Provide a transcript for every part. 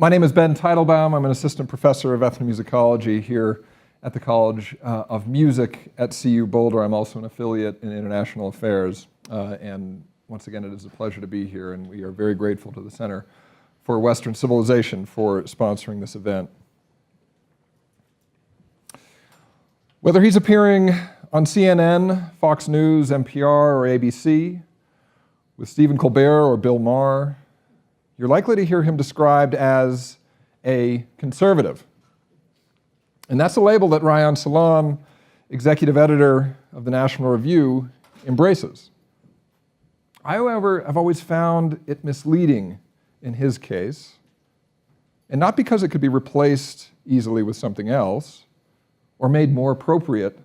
My name is Ben Teitelbaum. I'm an assistant professor of ethnomusicology here at the College of Music at CU Boulder. I'm also an affiliate in international affairs. And once again, it is a pleasure to be here, and we are very grateful to the Center for Western Civilization for sponsoring this event. Whether he's appearing on CNN, Fox News, NPR, or ABC, with Stephen Colbert or Bill Maher, you're likely to hear him described as a conservative. And that's a label that Reihan Salam, executive editor of the National Review, embraces. I, however, have always found it misleading in his case, and not because it could be replaced easily with something else, or made more appropriate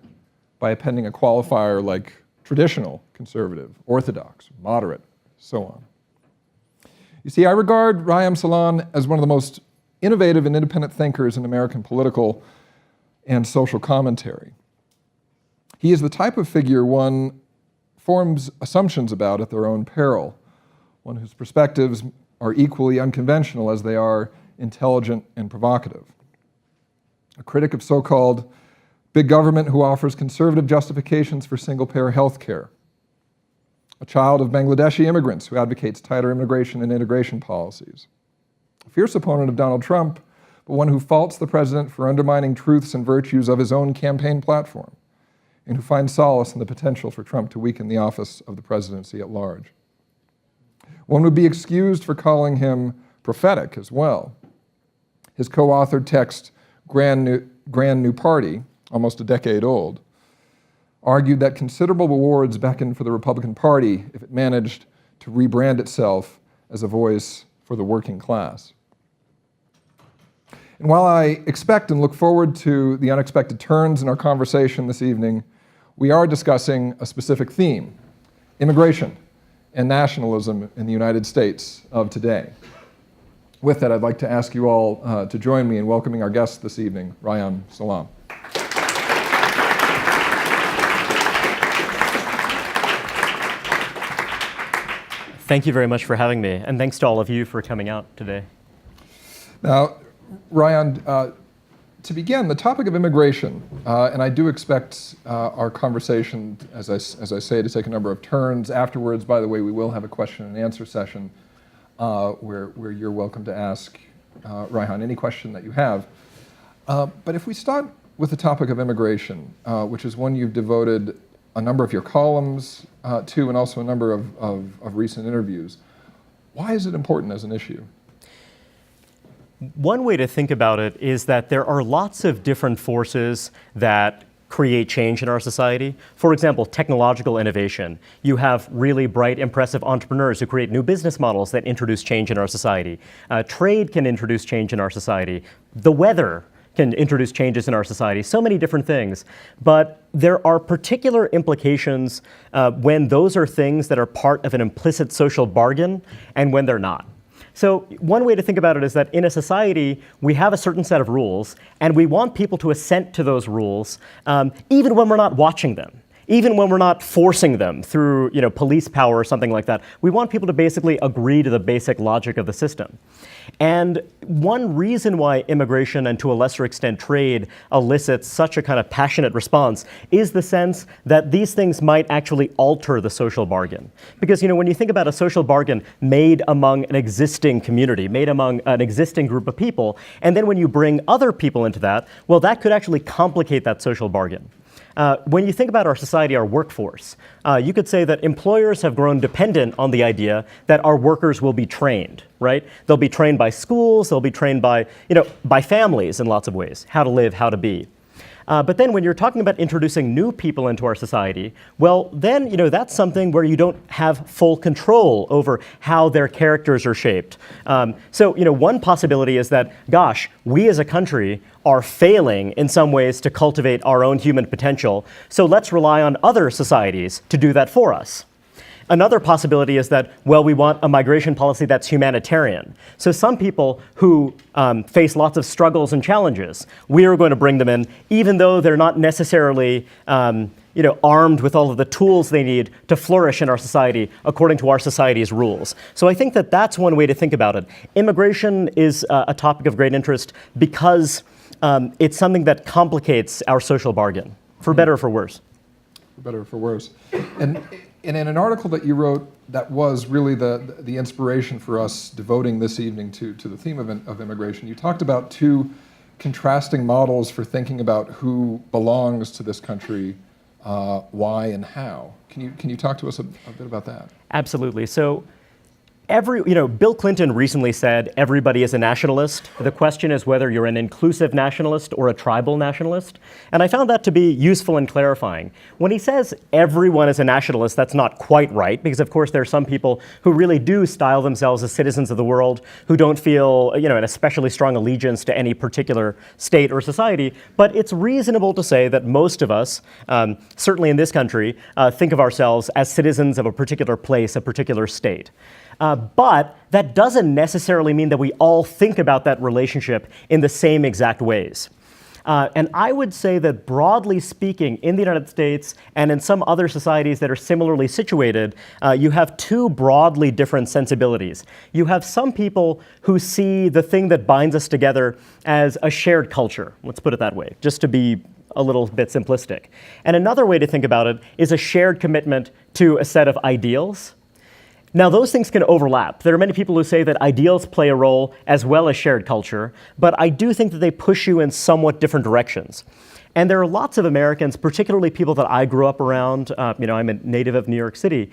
by appending a qualifier like traditional, conservative, orthodox, moderate, so on. You see, I regard Reihan Salam as one of the most innovative and independent thinkers in American political and social commentary. He is the type of figure one forms assumptions about at their own peril, one whose perspectives are equally unconventional as they are intelligent and provocative. A critic of so-called big government who offers conservative justifications for single-payer health care. A child of Bangladeshi immigrants who advocates tighter immigration and integration policies. A fierce opponent of Donald Trump, but one who faults the president for undermining truths and virtues of his own campaign platform, and who finds solace in the potential for Trump to weaken the office of the presidency at large. One would be excused for calling him prophetic as well. His co-authored text, Grand New Party, almost a decade old, argued that considerable rewards beckoned for the Republican Party if it managed to rebrand itself as a voice for the working class. And while I expect and look forward to the unexpected turns in our conversation this evening, we are discussing a specific theme: immigration and nationalism in the United States of today. With that, I'd like to ask you all to join me in welcoming our guest this evening, Reihan Salam. Thank you very much for having me, and thanks to all of you for coming out today. Now, Reihan, to begin, the topic of immigration, and I do expect our conversation, as I say, to take a number of turns. Afterwards, by the way, we will have a question and answer session where you're welcome to ask Reihan any question that you have. But if we start with the topic of immigration, which is one you've devoted a number of your columns to, and also a number of recent interviews, why is it important as an issue? One way to think about it is that there are lots of different forces that create change in our society. For example, technological innovation. You have really bright, impressive entrepreneurs who create new business models that introduce change in our society. Trade can introduce change in our society. The weather can introduce changes in our society, so many different things. But there are particular implications when those are things that are part of an implicit social bargain and when they're not. So one way to think about it is that in a society, we have a certain set of rules, and we want people to assent to those rules, even when we're not watching them. Even when we're not forcing them through police power or something like that. We want people to basically agree to the basic logic of the system. And one reason why immigration, and to a lesser extent trade, elicits such a kind of passionate response is the sense that these things might actually alter the social bargain. Because when you think about a social bargain made among an existing community, made among an existing group of people, and then when you bring other people into that, well, that could actually complicate that social bargain. When you think about our society, our workforce, you could say that employers have grown dependent on the idea that our workers will be trained, right? They'll be trained by schools, they'll be trained by families in lots of ways, how to live, how to be. But then when you're talking about introducing new people into our society, well, then that's something where you don't have full control over how their characters are shaped. So one possibility is that, gosh, we as a country are failing in some ways to cultivate our own human potential, so let's rely on other societies to do that for us. Another possibility is that, well, we want a migration policy that's humanitarian. So some people who face lots of struggles and challenges, we are going to bring them in, even though they're not necessarily armed with all of the tools they need to flourish in our society according to our society's rules. So I think that that's one way to think about it. Immigration is a topic of great interest because it's something that complicates our social bargain, for better or for worse. For better or for worse. And in an article that you wrote that was really the inspiration for us devoting this evening to the theme of immigration, you talked about two contrasting models for thinking about who belongs to this country, why and how. Can you talk to us a bit about that? Absolutely. So Bill Clinton recently said everybody is a nationalist. The question is whether you're an inclusive nationalist or a tribal nationalist. And I found that to be useful and clarifying. When he says everyone is a nationalist, that's not quite right, because of course there are some people who really do style themselves as citizens of the world, who don't feel an especially strong allegiance to any particular state or society. But it's reasonable to say that most of us, certainly in this country, think of ourselves as citizens of a particular place, a particular state. But that doesn't necessarily mean that we all think about that relationship in the same exact ways. And I would say that broadly speaking, in the United States and in some other societies that are similarly situated, you have two broadly different sensibilities. You have some people who see the thing that binds us together as a shared culture, let's put it that way, just to be a little bit simplistic. And another way to think about it is a shared commitment to a set of ideals. Now, those things can overlap. There are many people who say that ideals play a role as well as shared culture, but I do think that they push you in somewhat different directions. And there are lots of Americans, particularly people that I grew up around, I'm a native of New York City,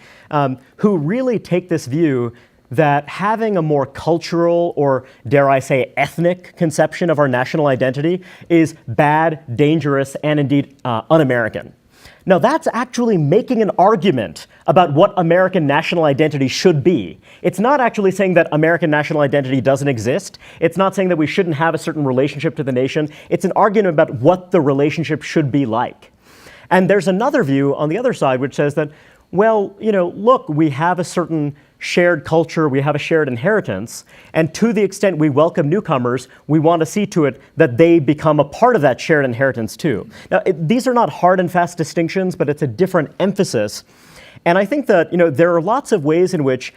who really take this view that having a more cultural or, dare I say, ethnic conception of our national identity is bad, dangerous, and indeed un-American. Now, that's actually making an argument about what American national identity should be. It's not actually saying that American national identity doesn't exist. It's not saying that we shouldn't have a certain relationship to the nation. It's an argument about what the relationship should be like. And there's another view on the other side which says that, well, look, we have a certain shared culture, we have a shared inheritance, and to the extent we welcome newcomers, we want to see to it that they become a part of that shared inheritance too. Now, these are not hard and fast distinctions, but it's a different emphasis. And I think that there are lots of ways in which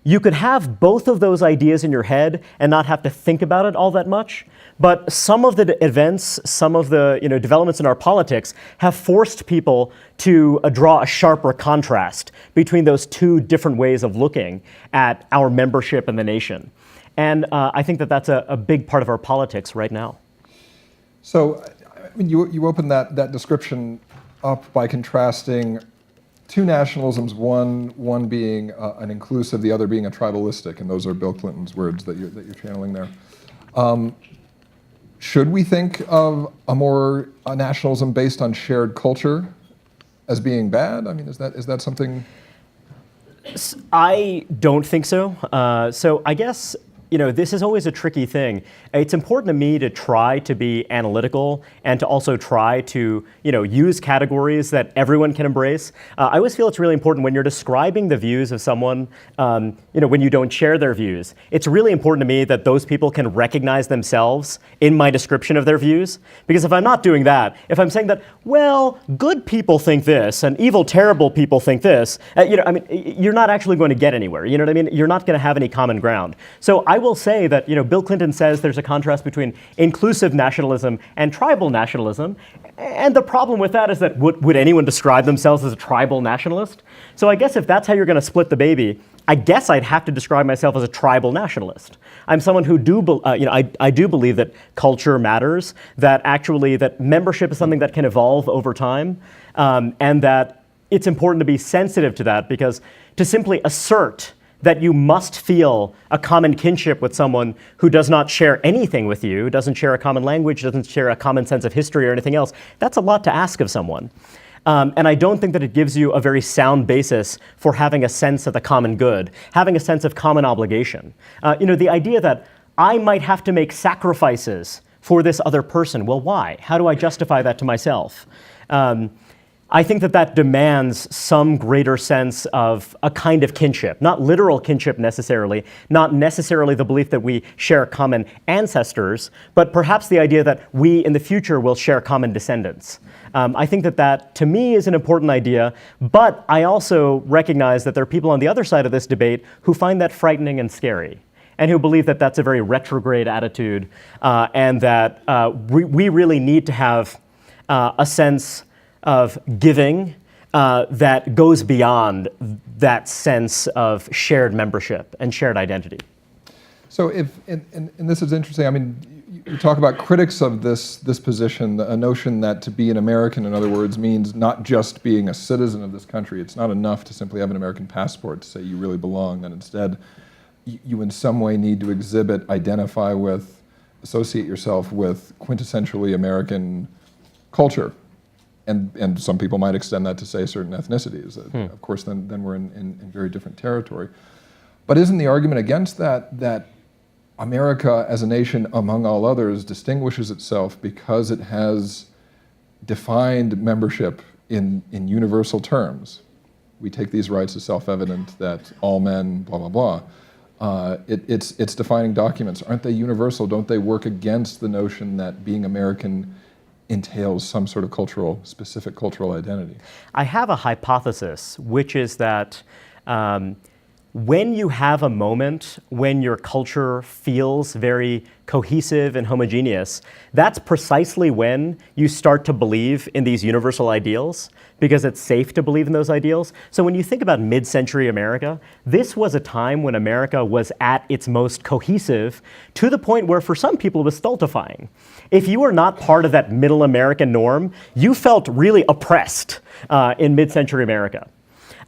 you could have both of those ideas in your head and not have to think about it all that much. But some of the events, some of the developments in our politics have forced people to draw a sharper contrast between those two different ways of looking at our membership in the nation. And I think that that's a big part of our politics right now. So, you opened that description up by contrasting two nationalisms, one being an inclusive, the other being a tribalistic, and those are Bill Clinton's words that you're channeling there. Should we think of a nationalism based on shared culture as being bad? I mean, is that something? I don't think so. So I guess this is always a tricky thing. It's important to me to try to be analytical and to also try to, use categories that everyone can embrace. I always feel it's really important when you're describing the views of someone, when you don't share their views. It's really important to me that those people can recognize themselves in my description of their views. Because if I'm not doing that, if I'm saying that, well, good people think this and evil, terrible people think this, you're not actually going to get anywhere. You know what I mean? You're not going to have any common ground. So I will say that Bill Clinton says there's a contrast between inclusive nationalism and tribal nationalism, and the problem with that is that would anyone describe themselves as a tribal nationalist? So I guess if that's how you're going to split the baby, I guess I'd have to describe myself as a tribal nationalist. I'm someone who I do believe that culture matters, that membership is something that can evolve over time, and that it's important to be sensitive to that, because to simply assert that you must feel a common kinship with someone who does not share anything with you, doesn't share a common language, doesn't share a common sense of history or anything else, that's a lot to ask of someone. And I don't think that it gives you a very sound basis for having a sense of the common good, having a sense of common obligation. The idea that I might have to make sacrifices for this other person, well, why? How do I justify that to myself? I think that that demands some greater sense of a kind of kinship, not literal kinship necessarily, not necessarily the belief that we share common ancestors, but perhaps the idea that we in the future will share common descendants. I think that that, to me, is an important idea, but I also recognize that there are people on the other side of this debate who find that frightening and scary, and who believe that that's a very retrograde attitude, and that we really need to have a sense of giving that goes beyond that sense of shared membership and shared identity. So and this is interesting, I mean, you talk about critics of this position, a notion that to be an American, in other words, means not just being a citizen of this country. It's not enough to simply have an American passport to say you really belong, that instead you in some way need to exhibit, identify with, associate yourself with quintessentially American culture. And some people might extend that to say certain ethnicities. Of course, then we're in very different territory. But isn't the argument against that America as a nation, among all others, distinguishes itself because it has defined membership in universal terms? We take these rights as self-evident that all men, blah, blah, blah. It's defining documents. Aren't they universal? Don't they work against the notion that being American entails some sort of specific cultural identity? I have a hypothesis, which is that when you have a moment when your culture feels very cohesive and homogeneous, that's precisely when you start to believe in these universal ideals, because it's safe to believe in those ideals. So when you think about mid-century America, this was a time when America was at its most cohesive, to the point where for some people it was stultifying. If you were not part of that middle American norm, you felt really oppressed in mid-century America.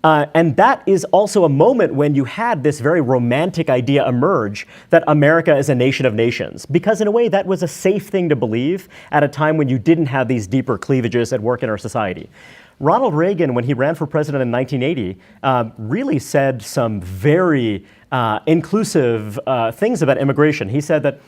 And that is also a moment when you had this very romantic idea emerge that America is a nation of nations, because in a way that was a safe thing to believe at a time when you didn't have these deeper cleavages at work in our society. Ronald Reagan, when he ran for president in 1980, really said some very inclusive things about immigration. He said that,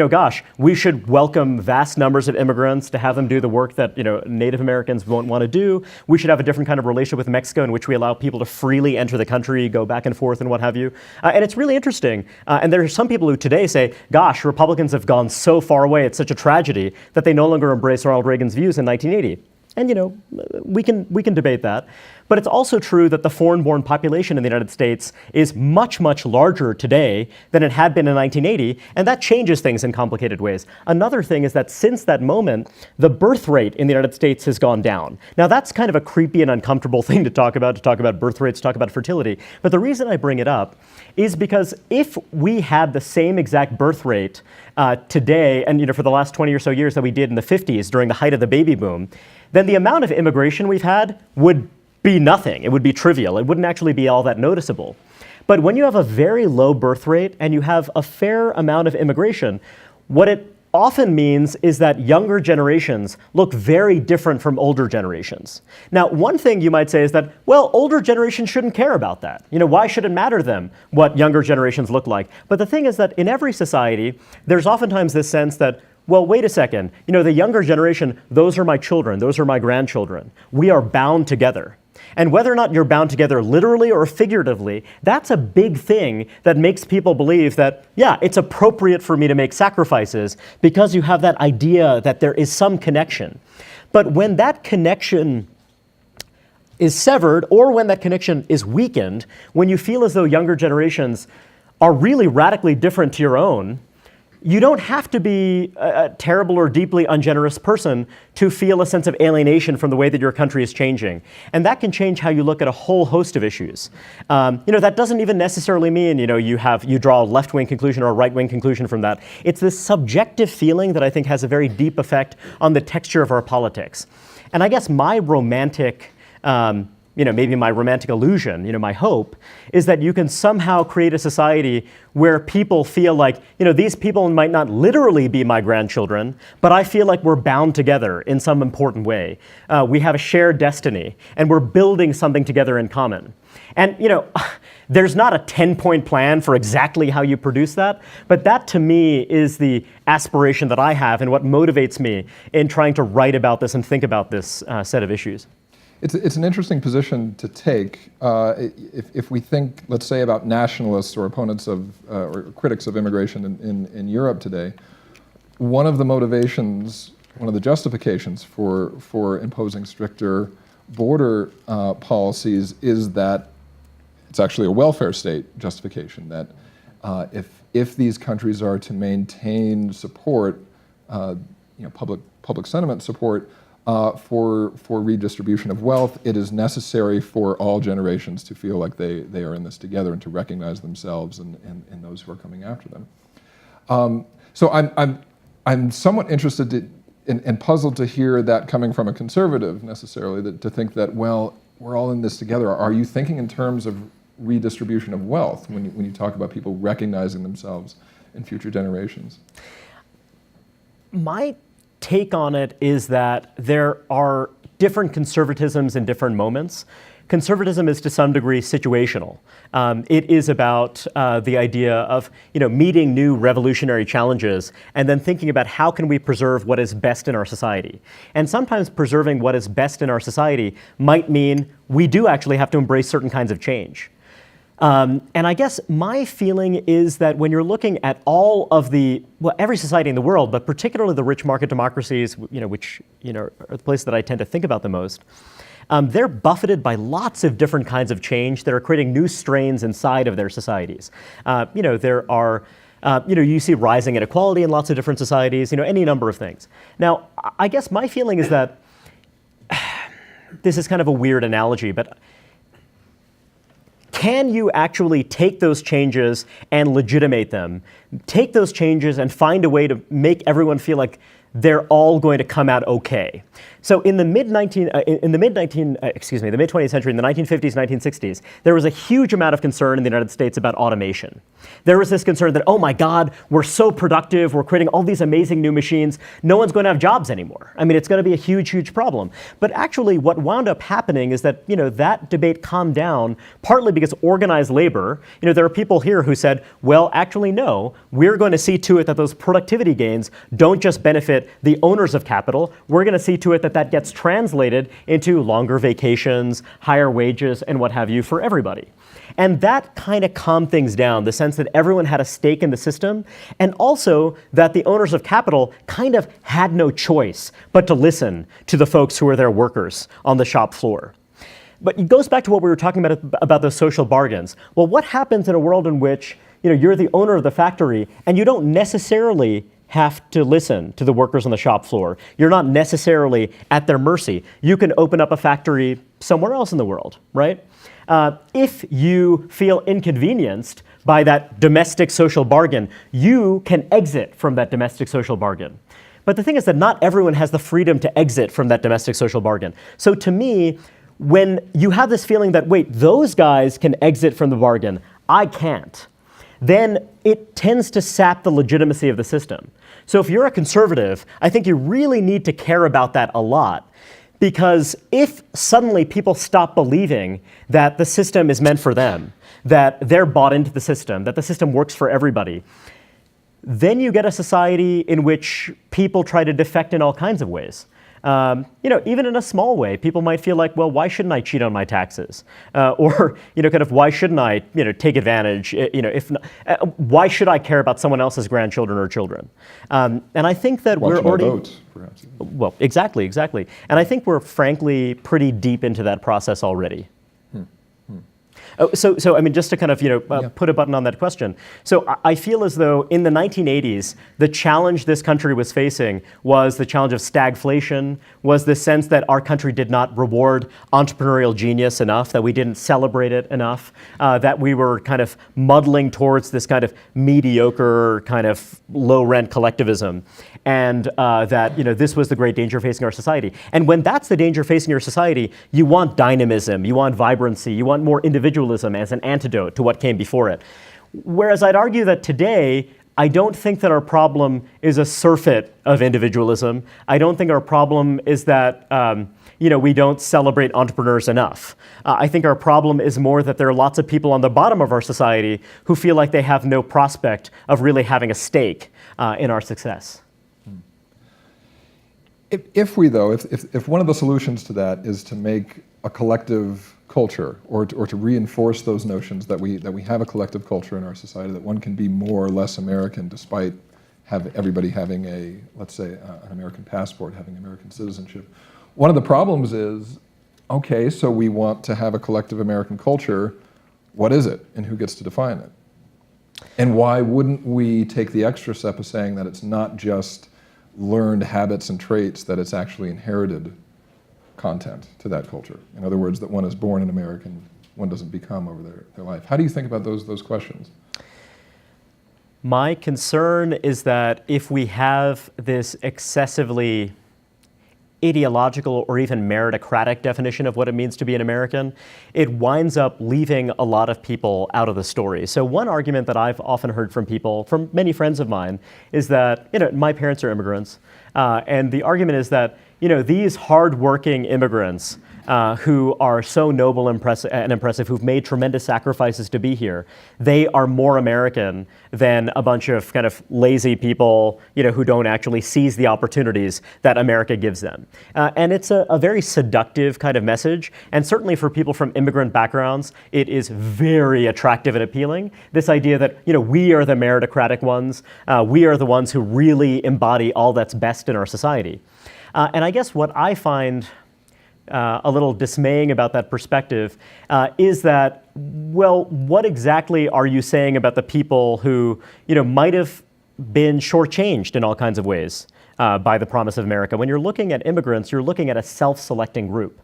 gosh, we should welcome vast numbers of immigrants to have them do the work that, Native Americans won't want to do. We should have a different kind of relationship with Mexico in which we allow people to freely enter the country, go back and forth and what have you. And it's really interesting. And there are some people who today say, gosh, Republicans have gone so far away, it's such a tragedy that they no longer embrace Ronald Reagan's views in 1980. And we can debate that. But it's also true that the foreign-born population in the United States is much, much larger today than it had been in 1980, and that changes things in complicated ways. Another thing is that since that moment, the birth rate in the United States has gone down. Now that's kind of a creepy and uncomfortable thing to talk about birth rates, to talk about fertility. But the reason I bring it up is because if we had the same exact birth rate today, and for the last 20 or so years that we did in the 50s during the height of the baby boom, then the amount of immigration we've had would be nothing. It would be trivial. It wouldn't actually be all that noticeable. But when you have a very low birth rate and you have a fair amount of immigration, what it often means is that younger generations look very different from older generations. Now, one thing you might say is that, well, older generations shouldn't care about that. Why should it matter to them what younger generations look like? But the thing is that in every society, there's oftentimes this sense that, well, wait a second, the younger generation, those are my children, those are my grandchildren. We are bound together. And whether or not you're bound together literally or figuratively, that's a big thing that makes people believe that, yeah, it's appropriate for me to make sacrifices because you have that idea that there is some connection. But when that connection is severed, or when that connection is weakened, when you feel as though younger generations are really radically different to your own, you don't have to be a terrible or deeply ungenerous person to feel a sense of alienation from the way that your country is changing. And that can change how you look at a whole host of issues. That doesn't even necessarily mean, you draw a left-wing conclusion or a right-wing conclusion from that. It's this subjective feeling that I think has a very deep effect on the texture of our politics. And I guess my romantic maybe my romantic illusion, my hope, is that you can somehow create a society where people feel like, these people might not literally be my grandchildren, but I feel like we're bound together in some important way. We have a shared destiny, and we're building something together in common. And, there's not a 10-point plan for exactly how you produce that, but that to me is the aspiration that I have and what motivates me in trying to write about this and think about this set of issues. It's an interesting position to take. If we think, let's say, about nationalists or opponents of, or critics of immigration in Europe today, one of the motivations, one of the justifications for imposing stricter border policies is that it's actually a welfare state justification, that if these countries are to maintain support, public sentiment support, for redistribution of wealth, it is necessary for all generations to feel like they are in this together and to recognize themselves and those who are coming after them. So I'm somewhat interested and puzzled to hear that coming from a conservative necessarily, to think that, well, we're all in this together. Are you thinking in terms of redistribution of wealth when you talk about people recognizing themselves in future generations? My take on it is that there are different conservatisms in different moments. Conservatism is to some degree situational. It is about the idea of meeting new revolutionary challenges and then thinking about how can we preserve what is best in our society. And sometimes preserving what is best in our society might mean we do actually have to embrace certain kinds of change. And I guess my feeling is that when you're looking at all of every society in the world, but particularly the rich market democracies, which are the place that I tend to think about the most, they're buffeted by lots of different kinds of change that are creating new strains inside of their societies. There are, you see rising inequality in lots of different societies, any number of things. Now, I guess my feeling is that this is kind of a weird analogy, but can you actually take those changes and legitimate them? Take those changes and find a way to make everyone feel like they're all going to come out okay. So in the mid-20th century, in the 1950s, 1960s, there was a huge amount of concern in the United States about automation. There was this concern that, oh my God, we're so productive, we're creating all these amazing new machines, no one's going to have jobs anymore. I mean, it's going to be a huge, huge problem. But actually what wound up happening is that, that debate calmed down, partly because organized labor, there are people here who said, well, actually no, we're going to see to it that those productivity gains don't just benefit the owners of capital, we're going to see to it that gets translated into longer vacations, higher wages, and what have you for everybody. And that kind of calmed things down, the sense that everyone had a stake in the system, and also that the owners of capital kind of had no choice but to listen to the folks who were their workers on the shop floor. But it goes back to what we were talking about those social bargains. Well, what happens in a world in which you're the owner of the factory and you don't necessarily have to listen to the workers on the shop floor? You're not necessarily at their mercy. You can open up a factory somewhere else in the world, right? If you feel inconvenienced by that domestic social bargain, you can exit from that domestic social bargain. But the thing is that not everyone has the freedom to exit from that domestic social bargain. So to me, when you have this feeling that, wait, those guys can exit from the bargain, I can't, then it tends to sap the legitimacy of the system. So if you're a conservative, I think you really need to care about that a lot. Because if suddenly people stop believing that the system is meant for them, that they're bought into the system, that the system works for everybody, then you get a society in which people try to defect in all kinds of ways. Even in a small way, people might feel like, well, why shouldn't I cheat on my taxes? Or, why shouldn't I, take advantage? Why should I care about someone else's grandchildren or children? And I think that we're already vote, perhaps. Well, exactly. And I think we're frankly pretty deep into that process already. So I mean, just to kind of put a button on that question. So I feel as though in the 1980s, the challenge this country was facing was the challenge of stagflation, was the sense that our country did not reward entrepreneurial genius enough, that we didn't celebrate it enough, that we were kind of muddling towards this kind of mediocre kind of low-rent collectivism, and that this was the great danger facing our society. And when that's the danger facing your society, you want dynamism, you want vibrancy, you want more individualism as an antidote to what came before it. Whereas I'd argue that today, I don't think that our problem is a surfeit of individualism. I don't think our problem is that we don't celebrate entrepreneurs enough. I think our problem is more that there are lots of people on the bottom of our society who feel like they have no prospect of really having a stake in our success. If one of the solutions to that is to make a collective culture, or to reinforce those notions that we have a collective culture in our society, that one can be more or less American despite everybody having let's say, an American passport, having American citizenship. One of the problems is, okay, so we want to have a collective American culture. What is it, and who gets to define it? And why wouldn't we take the extra step of saying that it's not just learned habits and traits, that it's actually inherited content to that culture? In other words, that one is born an American, one doesn't become over their life. How do you think about those questions? My concern is that if we have this excessively ideological or even meritocratic definition of what it means to be an American, it winds up leaving a lot of people out of the story. So one argument that I've often heard from people, from many friends of mine, is that, my parents are immigrants, and the argument is that, these hardworking immigrants who are so noble and impressive, who've made tremendous sacrifices to be here, they are more American than a bunch of kind of lazy people, who don't actually seize the opportunities that America gives them. And it's a very seductive kind of message, and certainly for people from immigrant backgrounds, it is very attractive and appealing. This idea that, we are the meritocratic ones, we are the ones who really embody all that's best in our society. And I guess what I find a little dismaying about that perspective is that, well, what exactly are you saying about the people who, might have been shortchanged in all kinds of ways by the promise of America? When you're looking at immigrants, you're looking at a self-selecting group.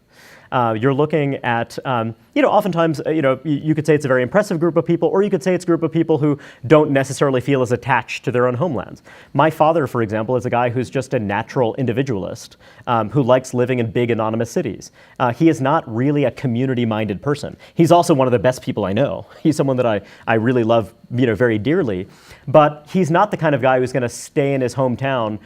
You're looking at, oftentimes, you could say it's a very impressive group of people, or you could say it's a group of people who don't necessarily feel as attached to their own homelands. My father, for example, is a guy who's just a natural individualist, who likes living in big anonymous cities. He is not really a community-minded person. He's also one of the best people I know. He's someone that I really love, very dearly, but he's not the kind of guy who's going to stay in his hometown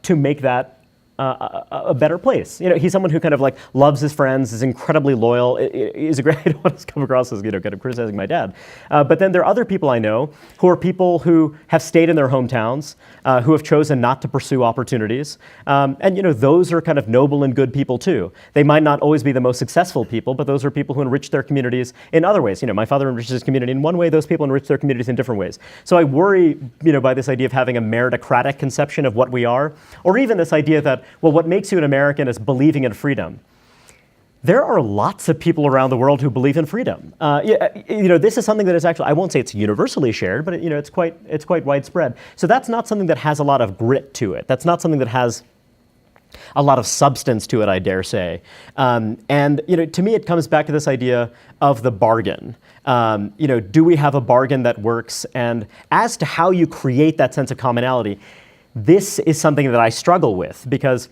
to make that a better place. He's someone who kind of loves his friends, is incredibly loyal. Is a great, I don't want to come across as kind of criticizing my dad. But then there are other people I know who are people who have stayed in their hometowns, who have chosen not to pursue opportunities. And those are kind of noble and good people too. They might not always be the most successful people, but those are people who enrich their communities in other ways. My father enriches his community in one way, those people enrich their communities in different ways. So I worry, by this idea of having a meritocratic conception of what we are, or even this idea that, well, what makes you an American is believing in freedom. There are lots of people around the world who believe in freedom. This is something that is actually, I won't say it's universally shared, but it's quite widespread. So that's not something that has a lot of grit to it. That's not something that has a lot of substance to it, I dare say. And to me, it comes back to this idea of the bargain. Do we have a bargain that works? And as to how you create that sense of commonality, this is something that I struggle with because,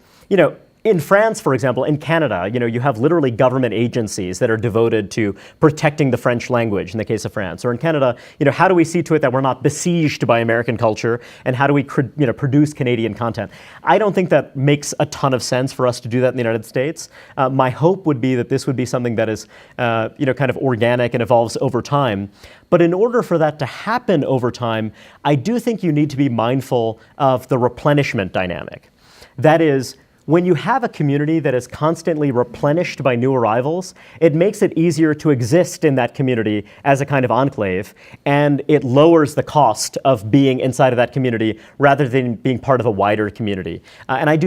in France, for example, in Canada, you have literally government agencies that are devoted to protecting the French language in the case of France. Or in Canada, how do we see to it that we're not besieged by American culture, and how do we, produce Canadian content? I don't think that makes a ton of sense for us to do that in the United States. My hope would be that this would be something that is, kind of organic and evolves over time. But in order for that to happen over time, I do think you need to be mindful of the replenishment dynamic. That is, when you have a community that is constantly replenished by new arrivals, it makes it easier to exist in that community as a kind of enclave, and it lowers the cost of being inside of that community rather than being part of a wider community. And I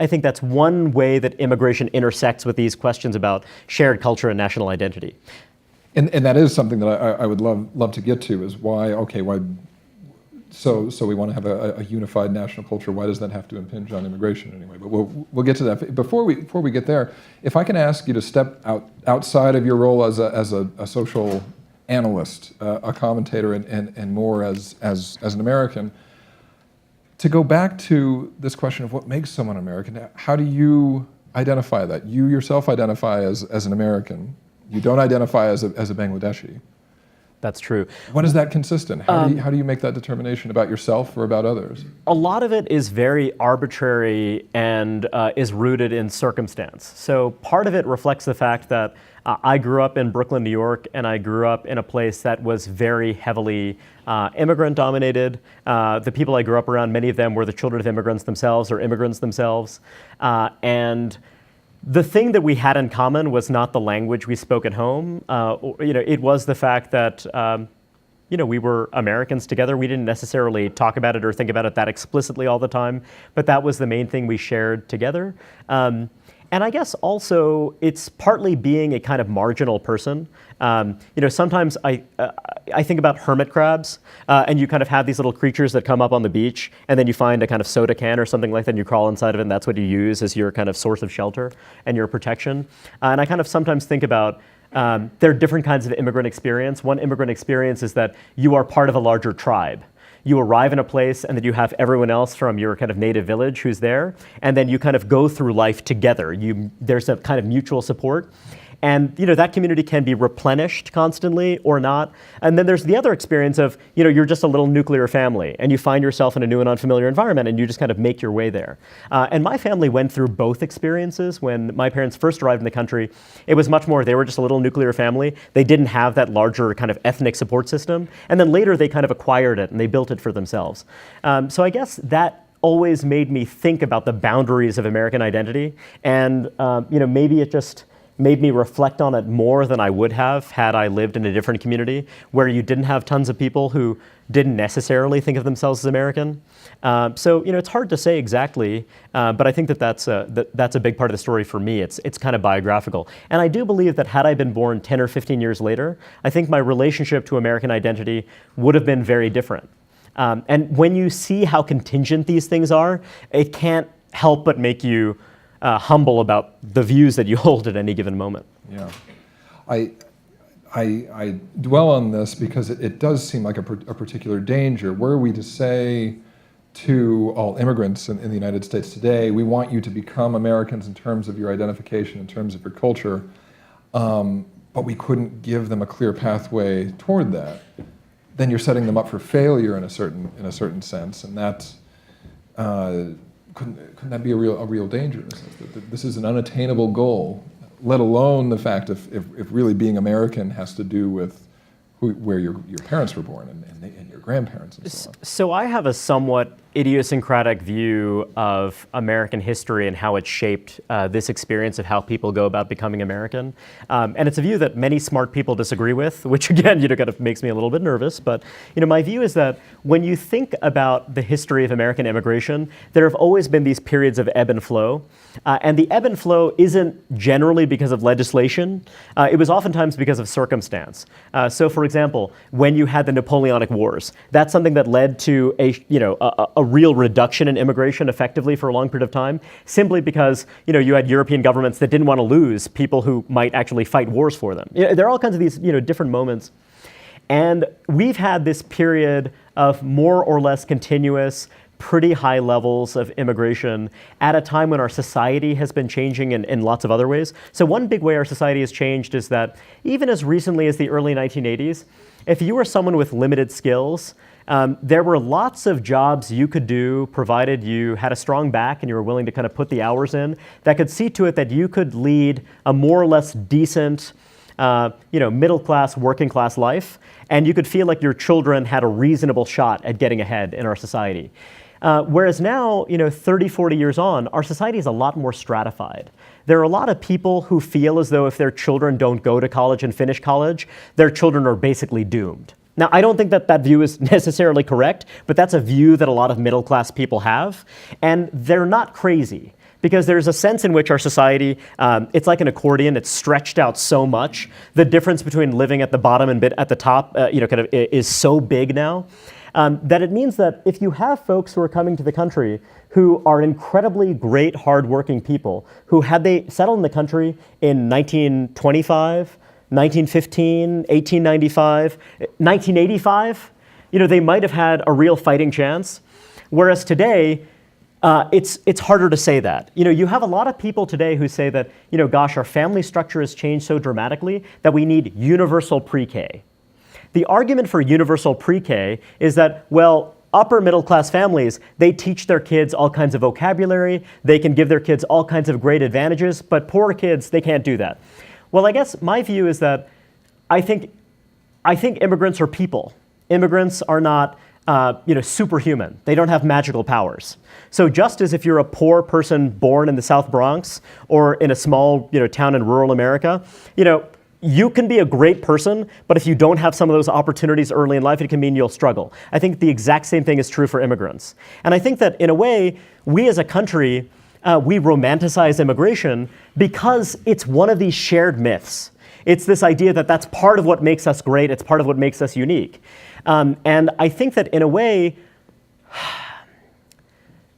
think that's one way that immigration intersects with these questions about shared culture and national identity. And that is something that I would love to get to, is why so we want to have a unified national culture. Why does that have to impinge on immigration anyway? But we'll get to that. Before we get there, if I can ask you to step outside of your role as a social analyst, a commentator, and more as an American, to go back to this question of what makes someone American. How do you identify that? You yourself identify as an American. You don't identify as a Bangladeshi. That's true. What is that consistent? How do you make that determination about yourself or about others? A lot of it is very arbitrary and is rooted in circumstance. So part of it reflects the fact that I grew up in Brooklyn, New York, and I grew up in a place that was very heavily immigrant dominated. The people I grew up around, many of them were the children of immigrants themselves or immigrants themselves. And The thing that we had in common was not the language we spoke at home. It was the fact that we were Americans together. We didn't necessarily talk about it or think about it that explicitly all the time, but that was the main thing we shared together. And I guess also it's partly being a kind of marginal person. Sometimes I think about hermit crabs, and you kind of have these little creatures that come up on the beach, and then you find a kind of soda can or something like that, and you crawl inside of it, and that's what you use as your kind of source of shelter and your protection. And I kind of sometimes think about there are different kinds of immigrant experience. One immigrant experience is that you are part of a larger tribe. You arrive in a place and then you have everyone else from your kind of native village who's there, and then you kind of go through life together. There's a kind of mutual support. And that community can be replenished constantly or not. And then there's the other experience of you're just a little nuclear family and you find yourself in a new and unfamiliar environment and you just kind of make your way there. And my family went through both experiences. When my parents first arrived in the country, it was much more, they were just a little nuclear family. They didn't have that larger kind of ethnic support system. And then later they kind of acquired it and they built it for themselves. So I guess that always made me think about the boundaries of American identity. And maybe it just made me reflect on it more than I would have had I lived in a different community where you didn't have tons of people who didn't necessarily think of themselves as American. So it's hard to say exactly, but I think that's a big part of the story for me. It's kind of biographical. And I do believe that had I been born 10 or 15 years later, I think my relationship to American identity would have been very different. And when you see how contingent these things are, it can't help but make you humble about the views that you hold at any given moment. Yeah, I dwell on this because it does seem like a particular danger. Were we to say to all immigrants in the United States today, we want you to become Americans in terms of your identification, in terms of your culture, but we couldn't give them a clear pathway toward that, then you're setting them up for failure in a certain sense, and that's couldn't that be a real danger in a sense that this is an unattainable goal, let alone the fact if really being American has to do with where your parents were born and your grandparents and so on. So I have a somewhat idiosyncratic view of American history and how it shaped this experience of how people go about becoming American. And it's a view that many smart people disagree with, which again, kind of makes me a little bit nervous. But my view is that when you think about the history of American immigration, there have always been these periods of ebb and flow. And the ebb and flow isn't generally because of legislation. It was oftentimes because of circumstance. So for example, when you had the Napoleonic Wars, that's something that led to a real reduction in immigration effectively for a long period of time, simply because you had European governments that didn't want to lose people who might actually fight wars for them. There are all kinds of these different moments. And we've had this period of more or less continuous, pretty high levels of immigration at a time when our society has been changing in lots of other ways. So one big way our society has changed is that even as recently as the early 1980s, if you were someone with limited skills, there were lots of jobs you could do, provided you had a strong back and you were willing to kind of put the hours in, that could see to it that you could lead a more or less decent, middle class, working class life, and you could feel like your children had a reasonable shot at getting ahead in our society. Whereas now, 30, 40 years on, our society is a lot more stratified. There are a lot of people who feel as though if their children don't go to college and finish college, their children are basically doomed. Now, I don't think that view is necessarily correct, but that's a view that a lot of middle-class people have, and they're not crazy. Because there's a sense in which our society, it's like an accordion, it's stretched out so much. The difference between living at the bottom and at the top, is so big now, that it means that if you have folks who are coming to the country who are incredibly great, hardworking people, who had they settled in the country in 1925, 1915, 1895, 1985, they might have had a real fighting chance. Whereas today, it's harder to say that. You have a lot of people today who say that, gosh, our family structure has changed so dramatically that we need universal pre-K. The argument for universal pre-K is that, well, upper middle class families, they teach their kids all kinds of vocabulary, they can give their kids all kinds of great advantages, but poor kids, they can't do that. Well, I guess my view is that I think immigrants are people. Immigrants are not superhuman. They don't have magical powers. So just as if you're a poor person born in the South Bronx or in a small town in rural America, you can be a great person, but if you don't have some of those opportunities early in life, it can mean you'll struggle. I think the exact same thing is true for immigrants. And I think that in a way, we as a country, we romanticize immigration because it's one of these shared myths. It's this idea that that's part of what makes us great, it's part of what makes us unique. And I think that in a way,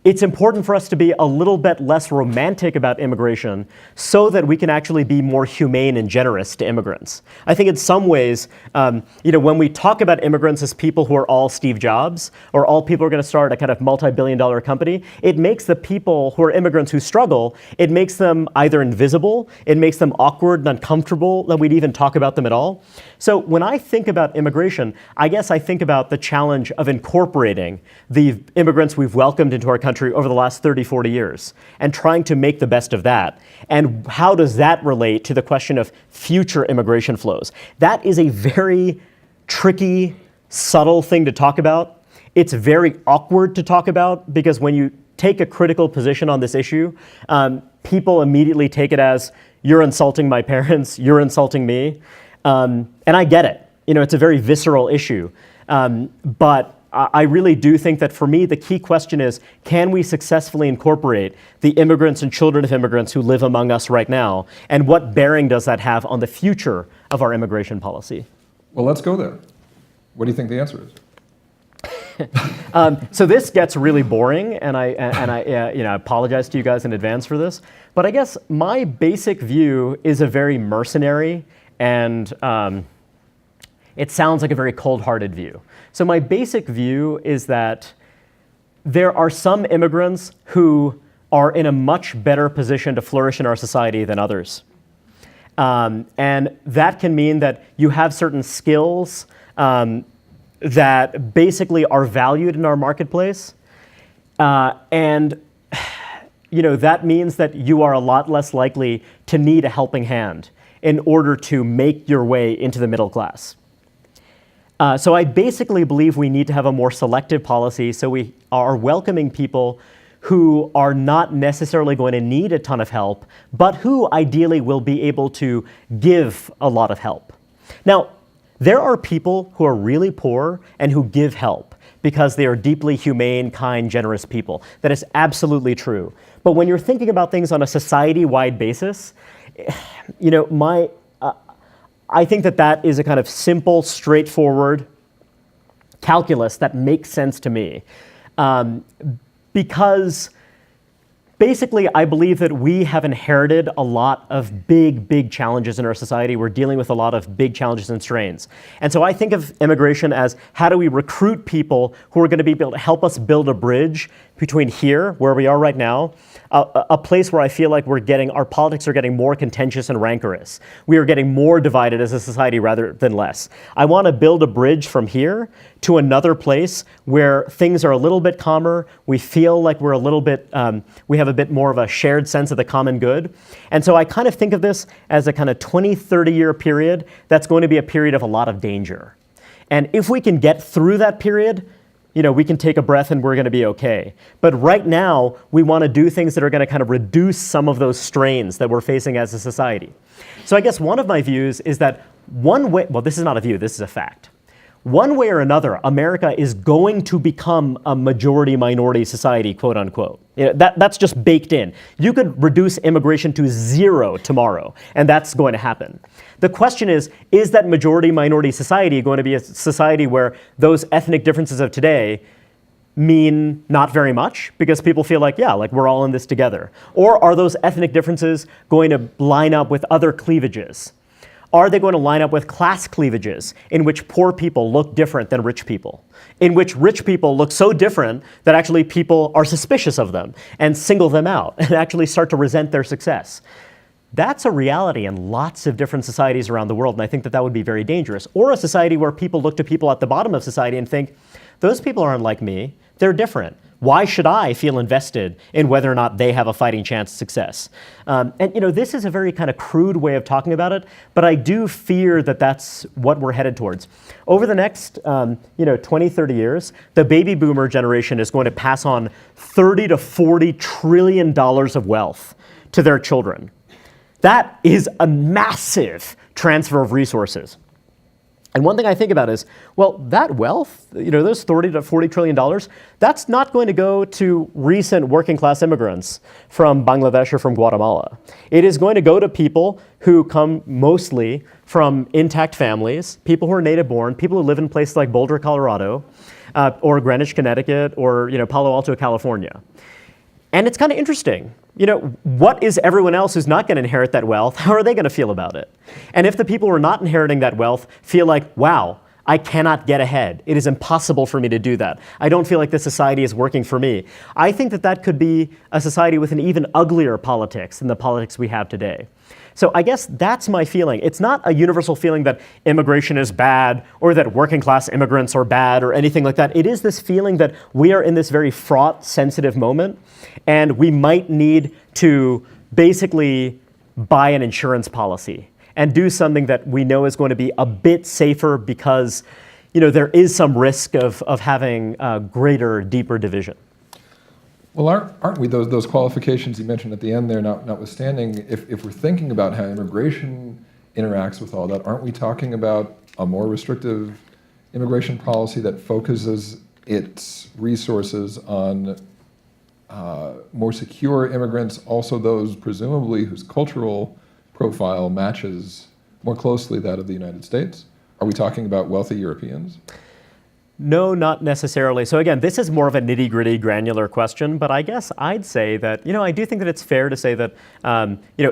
it's important for us to be a little bit less romantic about immigration so that we can actually be more humane and generous to immigrants. I think in some ways, when we talk about immigrants as people who are all Steve Jobs, or all people who are going to start a kind of multi-billion-dollar company, it makes the people who are immigrants who struggle, it makes them either invisible, it makes them awkward and uncomfortable that we'd even talk about them at all. So when I think about immigration, I guess I think about the challenge of incorporating the immigrants we've welcomed into our country over the last 30, 40 years and trying to make the best of that. And how does that relate to the question of future immigration flows? That is a very tricky, subtle thing to talk about. It's very awkward to talk about because when you take a critical position on this issue, people immediately take it as, you're insulting my parents, you're insulting me. And I get it. It's a very visceral issue. But I really do think that for me, the key question is, can we successfully incorporate the immigrants and children of immigrants who live among us right now? And what bearing does that have on the future of our immigration policy? Well, let's go there. What do you think the answer is? So this gets really boring, and I apologize to you guys in advance for this. But I guess my basic view is a very mercenary and it sounds like a very cold-hearted view. So my basic view is that there are some immigrants who are in a much better position to flourish in our society than others. And that can mean that you have certain skills that basically are valued in our marketplace. And that means that you are a lot less likely to need a helping hand in order to make your way into the middle class. So I basically believe we need to have a more selective policy so we are welcoming people who are not necessarily going to need a ton of help, but who ideally will be able to give a lot of help. Now, there are people who are really poor and who give help because they are deeply humane, kind, generous people. That is absolutely true. But when you're thinking about things on a society-wide basis, I think that is a kind of simple, straightforward calculus that makes sense to me. Because basically, I believe that we have inherited a lot of big challenges in our society. We're dealing with a lot of big challenges and strains. And so I think of immigration as how do we recruit people who are going to be able to help us build a bridge between here, where we are right now, a place where I feel like our politics are getting more contentious and rancorous. We are getting more divided as a society rather than less. I want to build a bridge from here to another place where things are a little bit calmer. We feel like we're a little bit, we have a bit more of a shared sense of the common good. And so I kind of think of this as a kind of 20, 30-year period that's going to be a period of a lot of danger. And if we can get through that period, we can take a breath and we're going to be okay. But right now, we want to do things that are going to kind of reduce some of those strains that we're facing as a society. So I guess one of my views is that one way, well, this is not a view, this is a fact. One way or another, America is going to become a majority-minority society, quote unquote. That's just baked in. You could reduce immigration to 0 tomorrow, and that's going to happen. The question is that majority-minority society going to be a society where those ethnic differences of today mean not very much because people feel like, we're all in this together? Or are those ethnic differences going to line up with other cleavages? Are they going to line up with class cleavages in which poor people look different than rich people? In which rich people look so different that actually people are suspicious of them and single them out and actually start to resent their success? That's a reality in lots of different societies around the world, and I think that would be very dangerous. Or a society where people look to people at the bottom of society and think, those people aren't like me, they're different. Why should I feel invested in whether or not they have a fighting chance of success? And this is a very kind of crude way of talking about it, but I do fear that that's what we're headed towards. Over the next 20, 30 years, the baby boomer generation is going to pass on $30 to $40 trillion of wealth to their children. That is a massive transfer of resources. And one thing I think about is, well, that wealth, those $30 to $40 trillion, that's not going to go to recent working class immigrants from Bangladesh or from Guatemala. It is going to go to people who come mostly from intact families, people who are native born, people who live in places like Boulder, Colorado, or Greenwich, Connecticut, or Palo Alto, California. And it's kind of interesting. What is everyone else who's not going to inherit that wealth? How are they going to feel about it? And if the people who are not inheriting that wealth feel like, wow, I cannot get ahead. It is impossible for me to do that. I don't feel like this society is working for me. I think that that could be a society with an even uglier politics than the politics we have today. So I guess that's my feeling. It's not a universal feeling that immigration is bad or that working class immigrants are bad or anything like that. It is this feeling that we are in this very fraught, sensitive moment, and we might need to basically buy an insurance policy and do something that we know is going to be a bit safer because there is some risk of having greater, deeper division. Well, aren't we, those qualifications you mentioned at the end there, notwithstanding, if we're thinking about how immigration interacts with all that, aren't we talking about a more restrictive immigration policy that focuses its resources on more secure immigrants, also those presumably whose cultural profile matches more closely that of the United States? Are we talking about wealthy Europeans? No, not necessarily. So again, this is more of a nitty-gritty, granular question, but I guess I'd say that, I do think that it's fair to say that,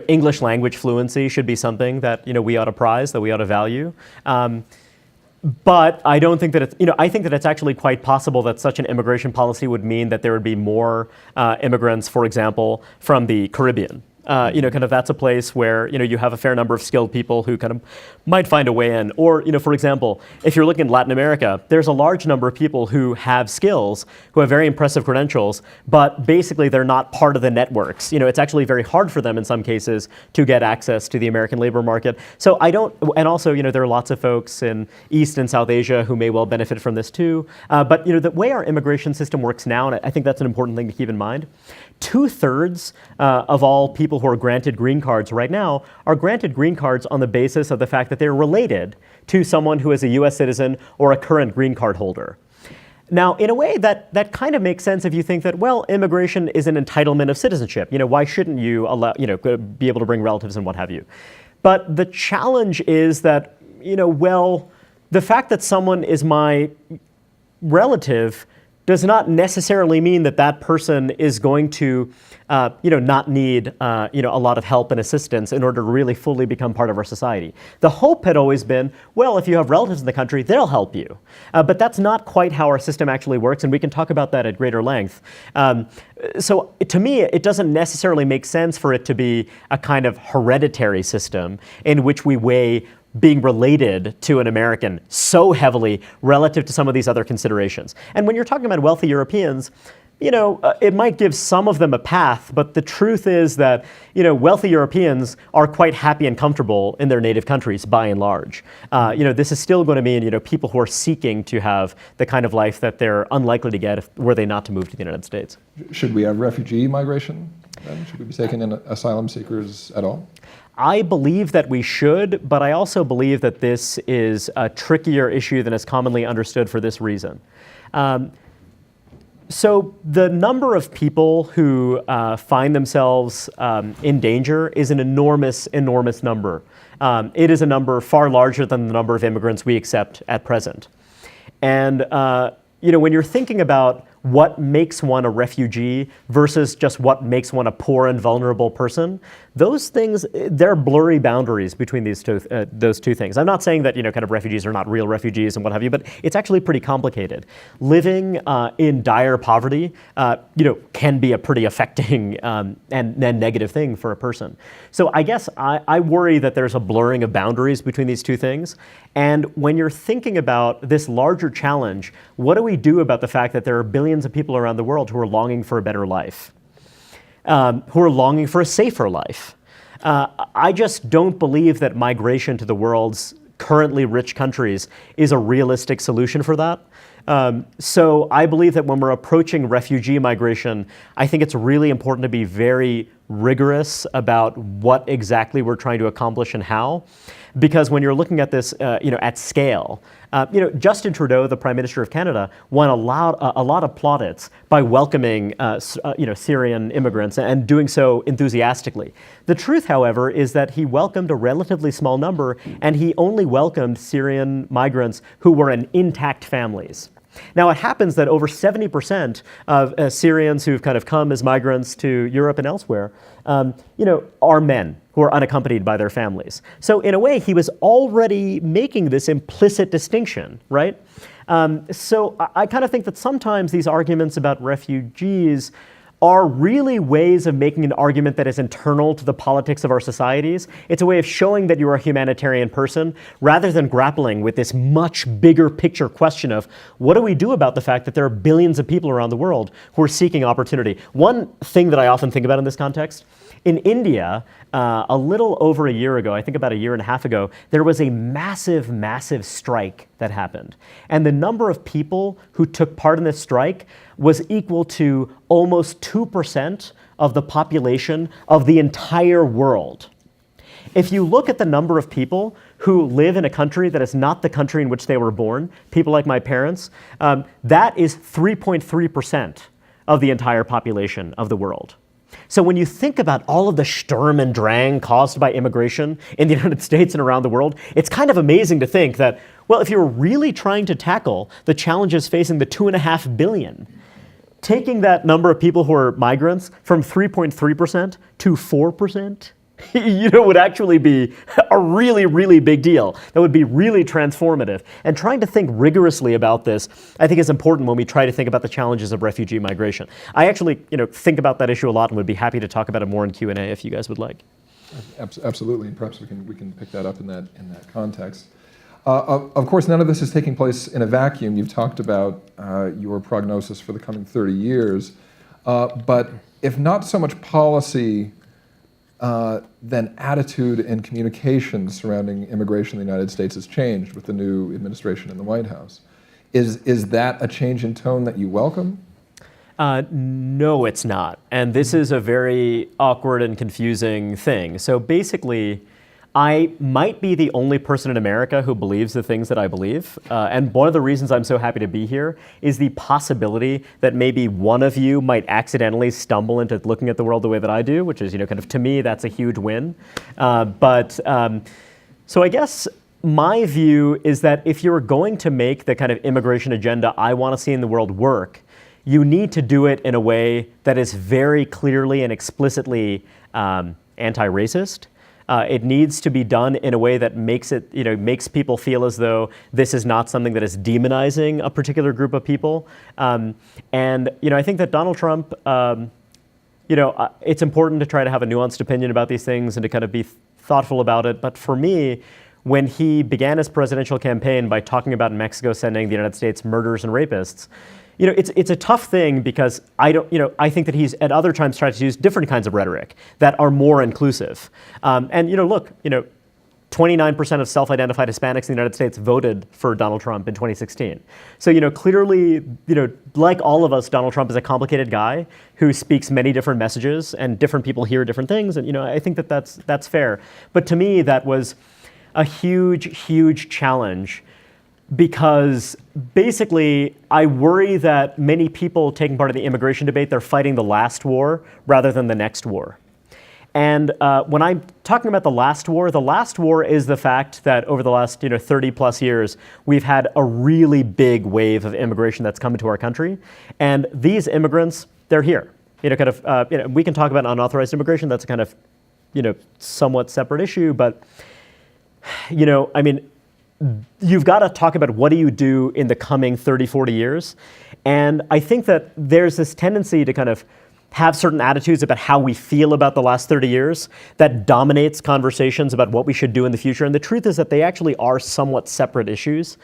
English language fluency should be something that, we ought to prize, that we ought to value. But I don't think that it's, I think that it's actually quite possible that such an immigration policy would mean that there would be more immigrants, for example, from the Caribbean. That's a place where, you have a fair number of skilled people who kind of might find a way in. Or, for example, if you're looking at Latin America, there's a large number of people who have skills, who have very impressive credentials, but basically they're not part of the networks. It's actually very hard for them in some cases to get access to the American labor market. So and also, there are lots of folks in East and South Asia who may well benefit from this too. But, the way our immigration system works now, and I think that's an important thing to keep in mind, 2/3 of all people who are granted green cards right now are granted green cards on the basis of the fact that they're related to someone who is a US citizen or a current green card holder. Now, in a way, that kind of makes sense if you think that, well, immigration is an entitlement of citizenship. Why shouldn't you allow, be able to bring relatives and what have you? But the challenge is that, the fact that someone is my relative does not necessarily mean that that person is going to, not need, a lot of help and assistance in order to really fully become part of our society. The hope had always been, well, if you have relatives in the country, they'll help you. But that's not quite how our system actually works, and we can talk about that at greater length. So to me, it doesn't necessarily make sense for it to be a kind of hereditary system in which we weigh being related to an American so heavily relative to some of these other considerations. And when you're talking about wealthy Europeans, it might give some of them a path, but the truth is that, wealthy Europeans are quite happy and comfortable in their native countries by and large. This is still going to mean, people who are seeking to have the kind of life that they're unlikely to get were they not to move to the United States. Should we have refugee migration then? Should we be taking in asylum seekers at all? I believe that we should, but I also believe that this is a trickier issue than is commonly understood for this reason. So the number of people who find themselves in danger is an enormous, enormous number. It is a number far larger than the number of immigrants we accept at present. And when you're thinking about what makes one a refugee versus just what makes one a poor and vulnerable person, those things, there are blurry boundaries between those two things. I'm not saying that kind of refugees are not real refugees and what have you, but it's actually pretty complicated. Living in dire poverty, can be a pretty affecting and negative thing for a person. So I guess I worry that there's a blurring of boundaries between these two things. And when you're thinking about this larger challenge, what do we do about the fact that there are billions billions of people around the world who are longing for a better life, who are longing for a safer life. I just don't believe that migration to the world's currently rich countries is a realistic solution for that. So I believe that when we're approaching refugee migration, I think it's really important to be very rigorous about what exactly we're trying to accomplish and how. Because when you're looking at this at scale, Justin Trudeau, the Prime Minister of Canada, won a lot of plaudits by welcoming Syrian immigrants and doing so enthusiastically. The truth, however, is that he welcomed a relatively small number, and he only welcomed Syrian migrants who were in intact families. Now, it happens that over 70% of Syrians who've kind of come as migrants to Europe and elsewhere, are men who are unaccompanied by their families. So in a way, he was already making this implicit distinction, right? So I kind of think that sometimes these arguments about refugees are really ways of making an argument that is internal to the politics of our societies. It's a way of showing that you're a humanitarian person rather than grappling with this much bigger picture question of what do we do about the fact that there are billions of people around the world who are seeking opportunity. One thing that I often think about in this context, in India, a little over a year ago, I think about a year and a half ago, there was a massive, massive strike that happened. And the number of people who took part in this strike was equal to almost 2% of the population of the entire world. If you look at the number of people who live in a country that is not the country in which they were born, people like my parents, that is 3.3% of the entire population of the world. So when you think about all of the Sturm and Drang caused by immigration in the United States and around the world, it's kind of amazing to think that, well, if you're really trying to tackle the challenges facing the 2.5 billion, taking that number of people who are migrants from 3.3% to 4%, would actually be a really, really big deal. That would be really transformative. And trying to think rigorously about this, I think is important when we try to think about the challenges of refugee migration. I actually, think about that issue a lot and would be happy to talk about it more in Q&A if you guys would like. Absolutely, and perhaps we can pick that up in that context. Of course, none of this is taking place in a vacuum. You've talked about your prognosis for the coming 30 years, but if not so much policy, then attitude and communication surrounding immigration in the United States has changed with the new administration in the White House. Is that a change in tone that you welcome? No, it's not. And this is a very awkward and confusing thing. So basically, I might be the only person in America who believes the things that I believe. And one of the reasons I'm so happy to be here is the possibility that maybe one of you might accidentally stumble into looking at the world the way that I do, which is, kind of, to me, that's a huge win. So I guess my view is that if you're going to make the kind of immigration agenda I want to see in the world work, you need to do it in a way that is very clearly and explicitly anti-racist. It needs to be done in a way that makes it, makes people feel as though this is not something that is demonizing a particular group of people. I think that Donald Trump, it's important to try to have a nuanced opinion about these things and to kind of be thoughtful about it. But for me, when he began his presidential campaign by talking about Mexico sending the United States murderers and rapists, it's a tough thing because I think that he's at other times tried to use different kinds of rhetoric that are more inclusive. 29% of self-identified Hispanics in the United States voted for Donald Trump in 2016. So, clearly, like all of us, Donald Trump is a complicated guy who speaks many different messages and different people hear different things. And, I think that that's fair. But to me, that was a huge, huge challenge. Because basically, I worry that many people taking part in the immigration debate, they're fighting the last war rather than the next war. And when I'm talking about the last war is the fact that over the last 30 plus years, we've had a really big wave of immigration that's come into our country. And these immigrants, they're here. We can talk about unauthorized immigration. That's a kind of, somewhat separate issue. But, you've got to talk about what do you do in the coming 30, 40 years. And I think that there's this tendency to kind of have certain attitudes about how we feel about the last 30 years that dominates conversations about what we should do in the future. And the truth is that they actually are somewhat separate issues.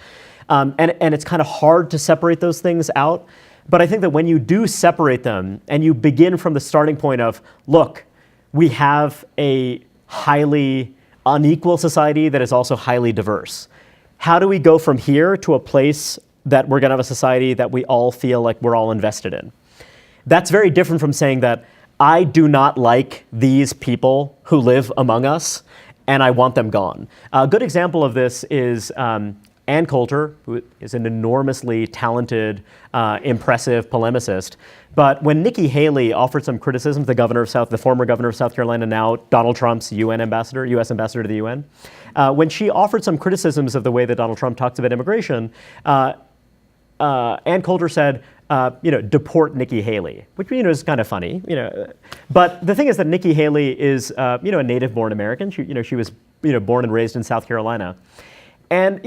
And it's kind of hard to separate those things out. But I think that when you do separate them and you begin from the starting point of, look, we have a highly unequal society that is also highly diverse. How do we go from here to a place that we're going to have a society that we all feel like we're all invested in? That's very different from saying that I do not like these people who live among us and I want them gone. A good example of this is Ann Coulter, who is an enormously talented, impressive polemicist. But when Nikki Haley offered some criticism to the former governor of South Carolina, now Donald Trump's U.S. ambassador to the UN, when she offered some criticisms of the way that Donald Trump talks about immigration, Ann Coulter said, deport Nikki Haley, which is kind of funny, But the thing is that Nikki Haley is, a native-born American. She was, born and raised in South Carolina. And,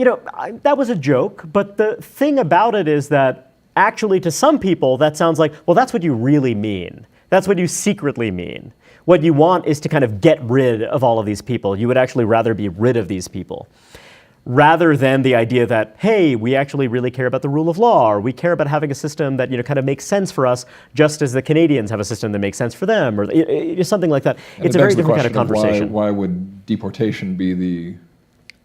that was a joke, but the thing about it is that actually to some people that sounds like, well, that's what you really mean. That's what you secretly mean. What you want is to kind of get rid of all of these people. You would actually rather be rid of these people, rather than the idea that, hey, we actually really care about the rule of law, or we care about having a system that kind of makes sense for us, just as the Canadians have a system that makes sense for them, or something like that. And it's a very different kind of conversation. Why would deportation be the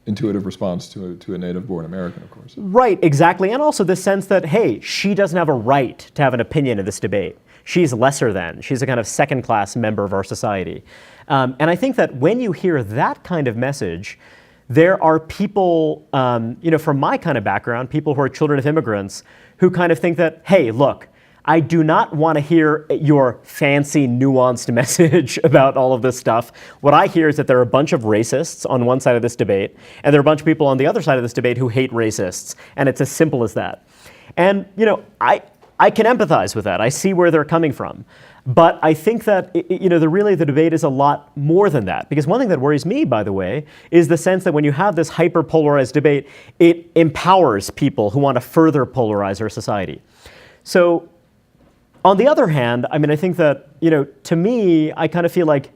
intuitive response to a native-born American, of course? Right, exactly, and also the sense that, hey, she doesn't have a right to have an opinion in this debate. She's lesser than. She's a kind of second-class member of our society. And I think that when you hear that kind of message, there are people, from my kind of background, people who are children of immigrants, who kind of think that, hey, look, I do not want to hear your fancy, nuanced message about all of this stuff. What I hear is that there are a bunch of racists on one side of this debate, and there are a bunch of people on the other side of this debate who hate racists, and it's as simple as that. And, I can empathize with that. I see where they're coming from. But I think that, the debate is a lot more than that. Because one thing that worries me, by the way, is the sense that when you have this hyper-polarized debate, it empowers people who want to further polarize our society. So, on the other hand, I think that, to me, I kind of feel like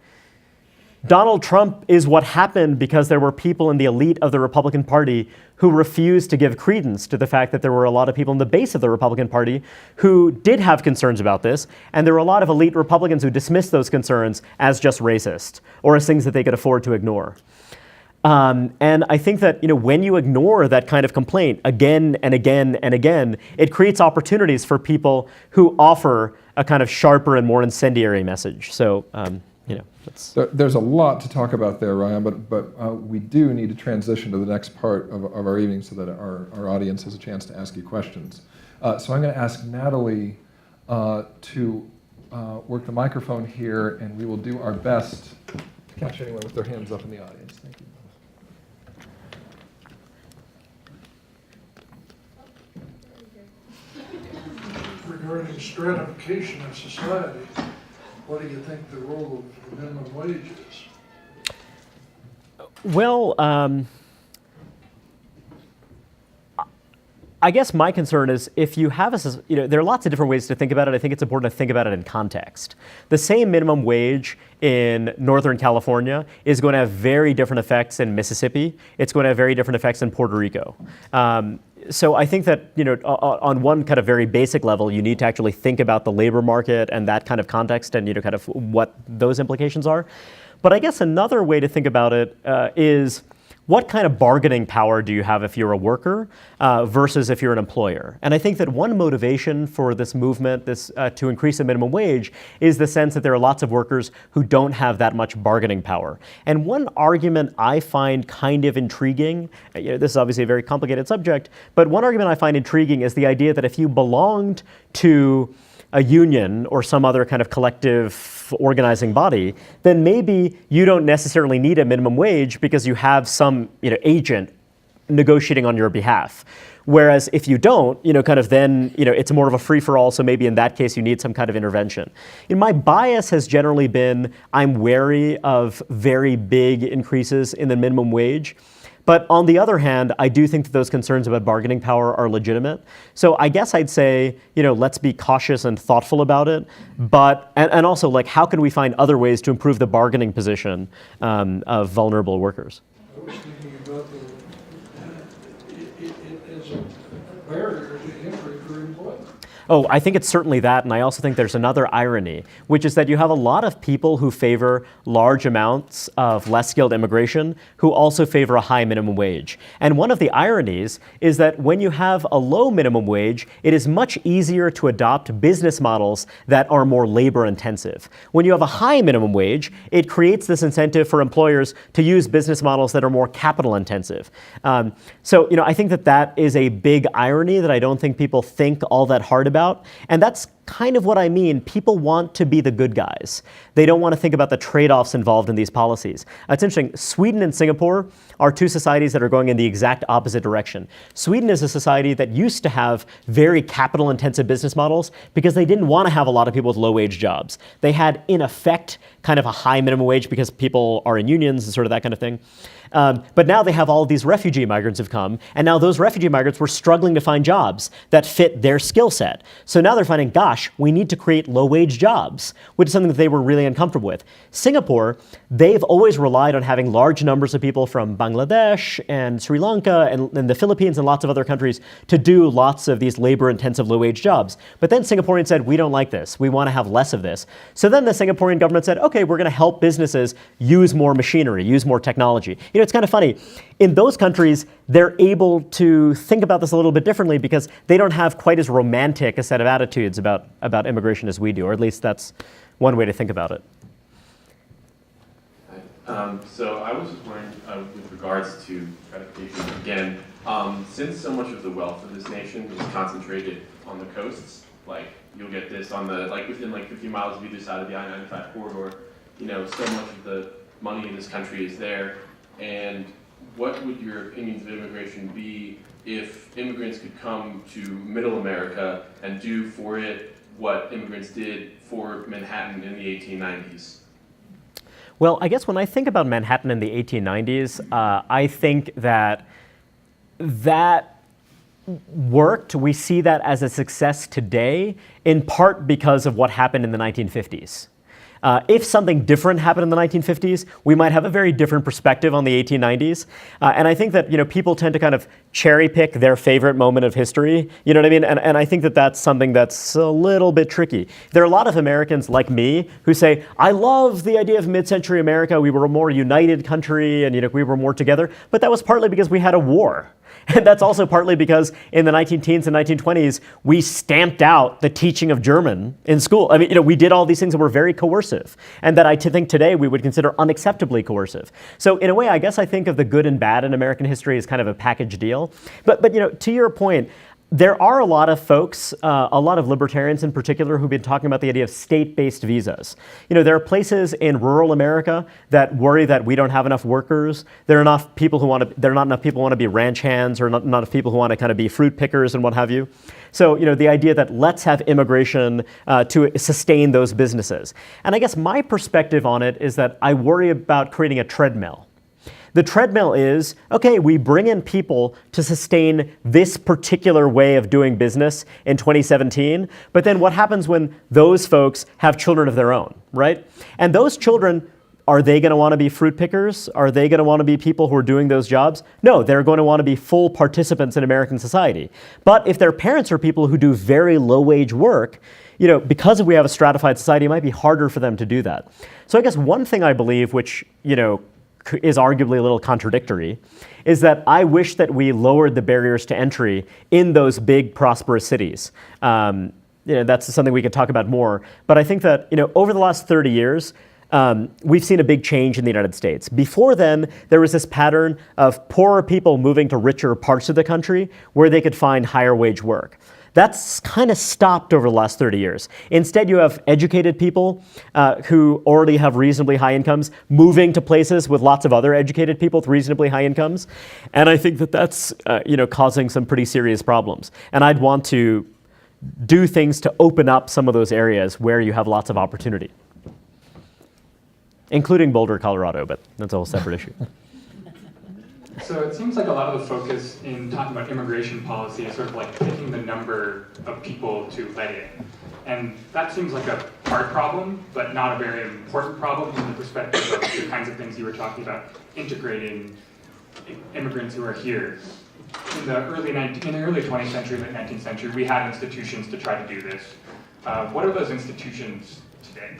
Donald Trump is what happened because there were people in the elite of the Republican Party who refused to give credence to the fact that there were a lot of people in the base of the Republican Party who did have concerns about this, and there were a lot of elite Republicans who dismissed those concerns as just racist or as things that they could afford to ignore. And I think that when you ignore that kind of complaint again and again and again, it creates opportunities for people who offer a kind of sharper and more incendiary message. So, there's a lot to talk about there, Ryan, but we do need to transition to the next part of our evening so that our audience has a chance to ask you questions. So I'm going to ask Natalie to work the microphone here, and we will do our best to catch anyone with their hands up in the audience. Thank you. Regarding stratification of society, what do you think the role of the minimum wage is? Well, I guess my concern is if you have there are lots of different ways to think about it. I think it's important to think about it in context. The same minimum wage in Northern California is going to have very different effects in Mississippi. It's going to have very different effects in Puerto Rico. So I think that, on one kind of very basic level, you need to actually think about the labor market and that kind of context and, kind of what those implications are. But I guess another way to think about it is what kind of bargaining power do you have if you're a worker versus if you're an employer? And I think that one motivation for this movement, to increase the minimum wage, is the sense that there are lots of workers who don't have that much bargaining power. And one argument I find kind of intriguing, this is obviously a very complicated subject, but one argument I find intriguing is the idea that if you belonged to a union or some other kind of collective organizing body, then maybe you don't necessarily need a minimum wage because you have some agent negotiating on your behalf. Whereas if you don't, then it's more of a free-for-all, so maybe in that case you need some kind of intervention. My bias has generally been I'm wary of very big increases in the minimum wage. But on the other hand, I do think that those concerns about bargaining power are legitimate. So I guess I'd say, let's be cautious and thoughtful about it. But, and also, how can we find other ways to improve the bargaining position of vulnerable workers? I was thinking about it as a barrier to entry for employment. Oh, I think it's certainly that, and I also think there's another irony, which is that you have a lot of people who favor large amounts of less skilled immigration who also favor a high minimum wage. And one of the ironies is that when you have a low minimum wage, it is much easier to adopt business models that are more labor intensive. When you have a high minimum wage, it creates this incentive for employers to use business models that are more capital intensive. So I think that is a big irony that I don't think people think all that hard about. And that's kind of what I mean. People want to be the good guys. They don't want to think about the trade-offs involved in these policies. It's interesting. Sweden and Singapore are two societies that are going in the exact opposite direction. Sweden is a society that used to have very capital-intensive business models because they didn't want to have a lot of people with low-wage jobs. They had, in effect, kind of a high minimum wage because people are in unions and sort of that kind of thing. But now they have all of these refugee migrants have come, and now those refugee migrants were struggling to find jobs that fit their skill set. So now they're finding, gosh, we need to create low-wage jobs, which is something that they were really uncomfortable with. Singapore, they've always relied on having large numbers of people from Bangladesh and Sri Lanka and the Philippines and lots of other countries to do lots of these labor-intensive low-wage jobs. But then Singaporeans said, we don't like this. We want to have less of this. So then the Singaporean government said, okay, we're going to help businesses use more machinery, use more technology. It's kind of funny. In those countries, they're able to think about this a little bit differently because they don't have quite as romantic a set of attitudes about immigration as we do, or at least that's one way to think about it. So I was just wondering, with regards to gratification, again, since so much of the wealth of this nation is concentrated on the coasts, like you'll get this on the, within 50 miles of either side of the I-95 corridor, so much of the money in this country is there. And what would your opinions of immigration be if immigrants could come to Middle America and do for it what immigrants did for Manhattan in the 1890s? Well, I guess when I think about Manhattan in the 1890s, I think that worked. We see that as a success today, in part because of what happened in the 1950s. If something different happened in the 1950s, we might have a very different perspective on the 1890s. And I think that people tend to kind of cherry pick their favorite moment of history. You know what I mean? And I think that that's something that's a little bit tricky. There are a lot of Americans like me who say, I love the idea of mid-century America. We were a more united country and we were more together. But that was partly because we had a war. And that's also partly because in the 19-teens and 1920s, we stamped out the teaching of German in school. I mean, we did all these things that were very coercive, and that I think today we would consider unacceptably coercive. So in a way, I guess I think of the good and bad in American history as kind of a package deal. But to your point, there are a lot of folks, a lot of libertarians in particular, who've been talking about the idea of state-based visas. There are places in rural America that worry that we don't have enough workers. There are not enough people who want to be ranch hands, or not enough people who want to kind of be fruit pickers and what have you. So, the idea that let's have immigration to sustain those businesses. And I guess my perspective on it is that I worry about creating a treadmill. The treadmill is, okay, we bring in people to sustain this particular way of doing business in 2017, but then what happens when those folks have children of their own, right? And those children, are they going to want to be fruit pickers? Are they going to want to be people who are doing those jobs? No, they're going to want to be full participants in American society. But if their parents are people who do very low-wage work, because we have a stratified society, it might be harder for them to do that. So I guess one thing I believe, which, is arguably a little contradictory, is that I wish that we lowered the barriers to entry in those big, prosperous cities. That's something we could talk about more. But I think that, over the last 30 years, we've seen a big change in the United States. Before then, there was this pattern of poorer people moving to richer parts of the country where they could find higher wage work. That's kind of stopped over the last 30 years. Instead, you have educated people who already have reasonably high incomes moving to places with lots of other educated people with reasonably high incomes. And I think that that's causing some pretty serious problems. And I'd want to do things to open up some of those areas where you have lots of opportunity, including Boulder, Colorado, but that's a whole separate issue. So it seems like a lot of the focus in talking about immigration policy is sort of like picking the number of people to let in. And that seems like a hard problem, but not a very important problem from the perspective of the kinds of things you were talking about, integrating immigrants who are here. in the early 20th century, late 19th century, we had institutions to try to do this. What are those institutions today?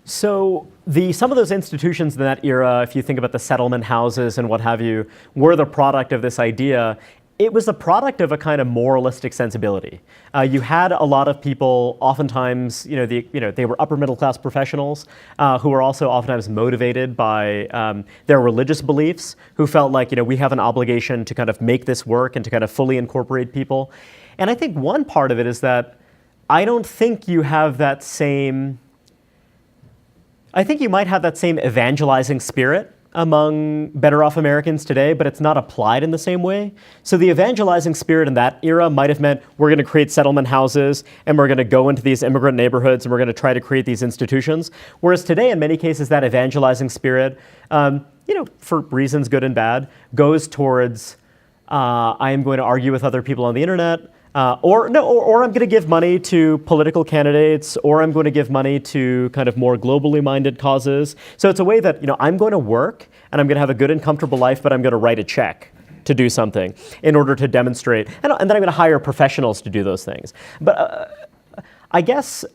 So some of those institutions in that era, if you think about the settlement houses and what have you, were the product of this idea. It was the product of a kind of moralistic sensibility. You had a lot of people, oftentimes, they were upper middle class professionals who were also oftentimes motivated by their religious beliefs, who felt like, we have an obligation to kind of make this work and to kind of fully incorporate people. And I think one part of it is that I don't think you have that same. I think you might have that same evangelizing spirit among better off Americans today, but it's not applied in the same way. So the evangelizing spirit in that era might have meant we're going to create settlement houses and we're going to go into these immigrant neighborhoods and we're going to try to create these institutions. Whereas today, in many cases, that evangelizing spirit, for reasons good and bad, goes towards I am going to argue with other people on the internet. Or I'm going to give money to political candidates, or I'm going to give money to kind of more globally minded causes. So it's a way that, I'm going to work and I'm going to have a good and comfortable life, but I'm going to write a check to do something in order to demonstrate. And then I'm going to hire professionals to do those things. But I guess,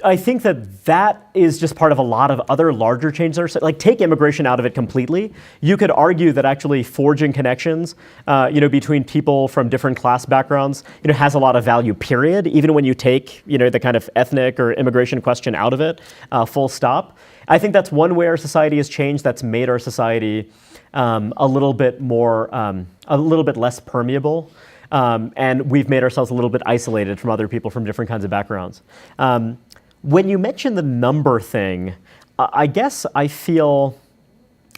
I think that is just part of a lot of other larger changes. Like, take immigration out of it completely. You could argue that actually forging connections, between people from different class backgrounds, has a lot of value, period. Even when you take, the kind of ethnic or immigration question out of it, full stop. I think that's one way our society has changed. That's made our society a little bit less permeable. And we've made ourselves a little bit isolated from other people from different kinds of backgrounds. When you mention the number thing, I guess I feel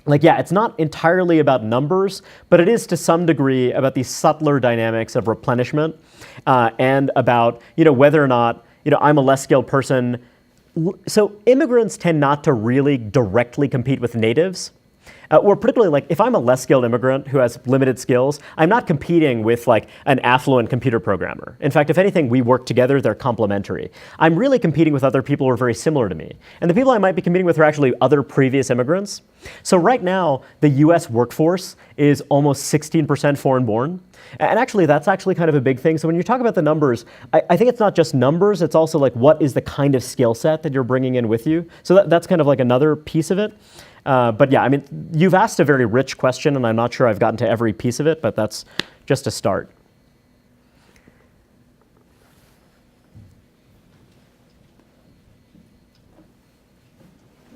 like, it's not entirely about numbers, but it is to some degree about these subtler dynamics of replenishment and about, whether or not, I'm a less skilled person. So immigrants tend not to really directly compete with natives. Or particularly, like, if I'm a less skilled immigrant who has limited skills, I'm not competing with like an affluent computer programmer. In fact, if anything, we work together, they're complementary. I'm really competing with other people who are very similar to me. And the people I might be competing with are actually other previous immigrants. So right now, the US workforce is almost 16% foreign born. And actually, that's actually kind of a big thing. So when you talk about the numbers, I think it's not just numbers, it's also like, what is the kind of skill set that you're bringing in with you? So that's kind of like another piece of it. But yeah, I mean, you've asked a very rich question, and I'm not sure I've gotten to every piece of it, but that's just a start.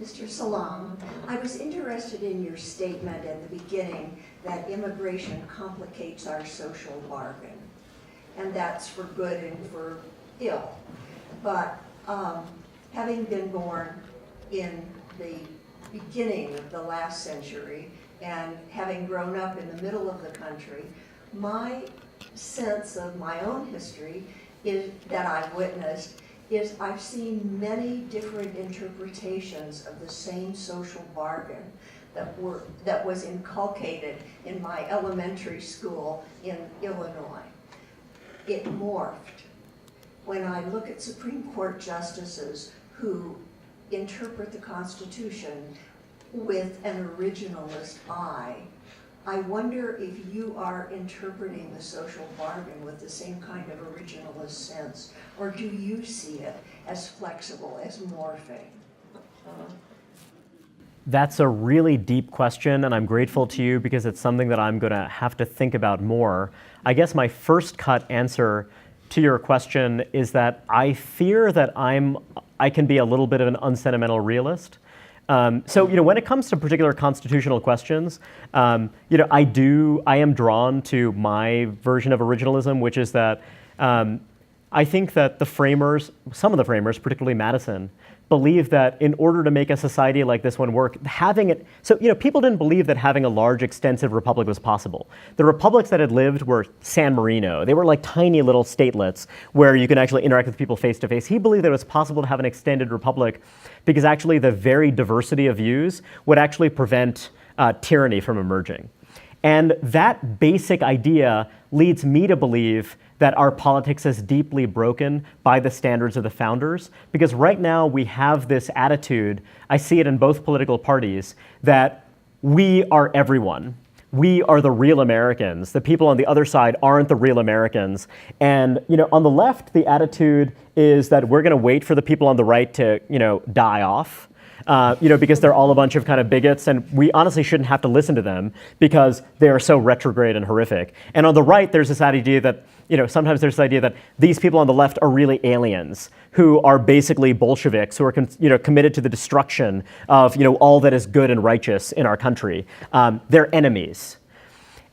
Mr. Salam, I was interested in your statement at the beginning that immigration complicates our social bargain, and that's for good and for ill. But having been born in the beginning of the last century and having grown up in the middle of the country, my sense of my own history is that I've witnessed is I've seen many different interpretations of the same social bargain that was inculcated in my elementary school in Illinois. It morphed. When I look at Supreme Court justices who interpret the Constitution with an originalist eye, I wonder if you are interpreting the social bargain with the same kind of originalist sense, or do you see it as flexible, as morphing? That's a really deep question, and I'm grateful to you because it's something that I'm going to have to think about more. I guess my first cut answer to your question is that I fear that I can be a little bit of an unsentimental realist. So when it comes to particular constitutional questions, I am drawn to my version of originalism, which is that I think that some of the framers, particularly Madison, believed that in order to make a society like this one work, people didn't believe that having a large, extensive republic was possible. The republics that had lived were San Marino. They were like tiny little statelets where you can actually interact with people face to face. He believed that it was possible to have an extended republic because actually the very diversity of views would actually prevent tyranny from emerging. And that basic idea leads me to believe that our politics is deeply broken by the standards of the founders, because right now we have this attitude, I see it in both political parties, that we are everyone. we are the real Americans. The people on the other side aren't the real Americans. And on the left, the attitude is that we're going to wait for the people on the right to die off. Because they're all a bunch of kind of bigots, and we honestly shouldn't have to listen to them because they are so retrograde and horrific. And on the right, there's this idea that, sometimes there's this idea that these people on the left are really aliens who are basically Bolsheviks who are, committed to the destruction of, all that is good and righteous in our country. They're enemies.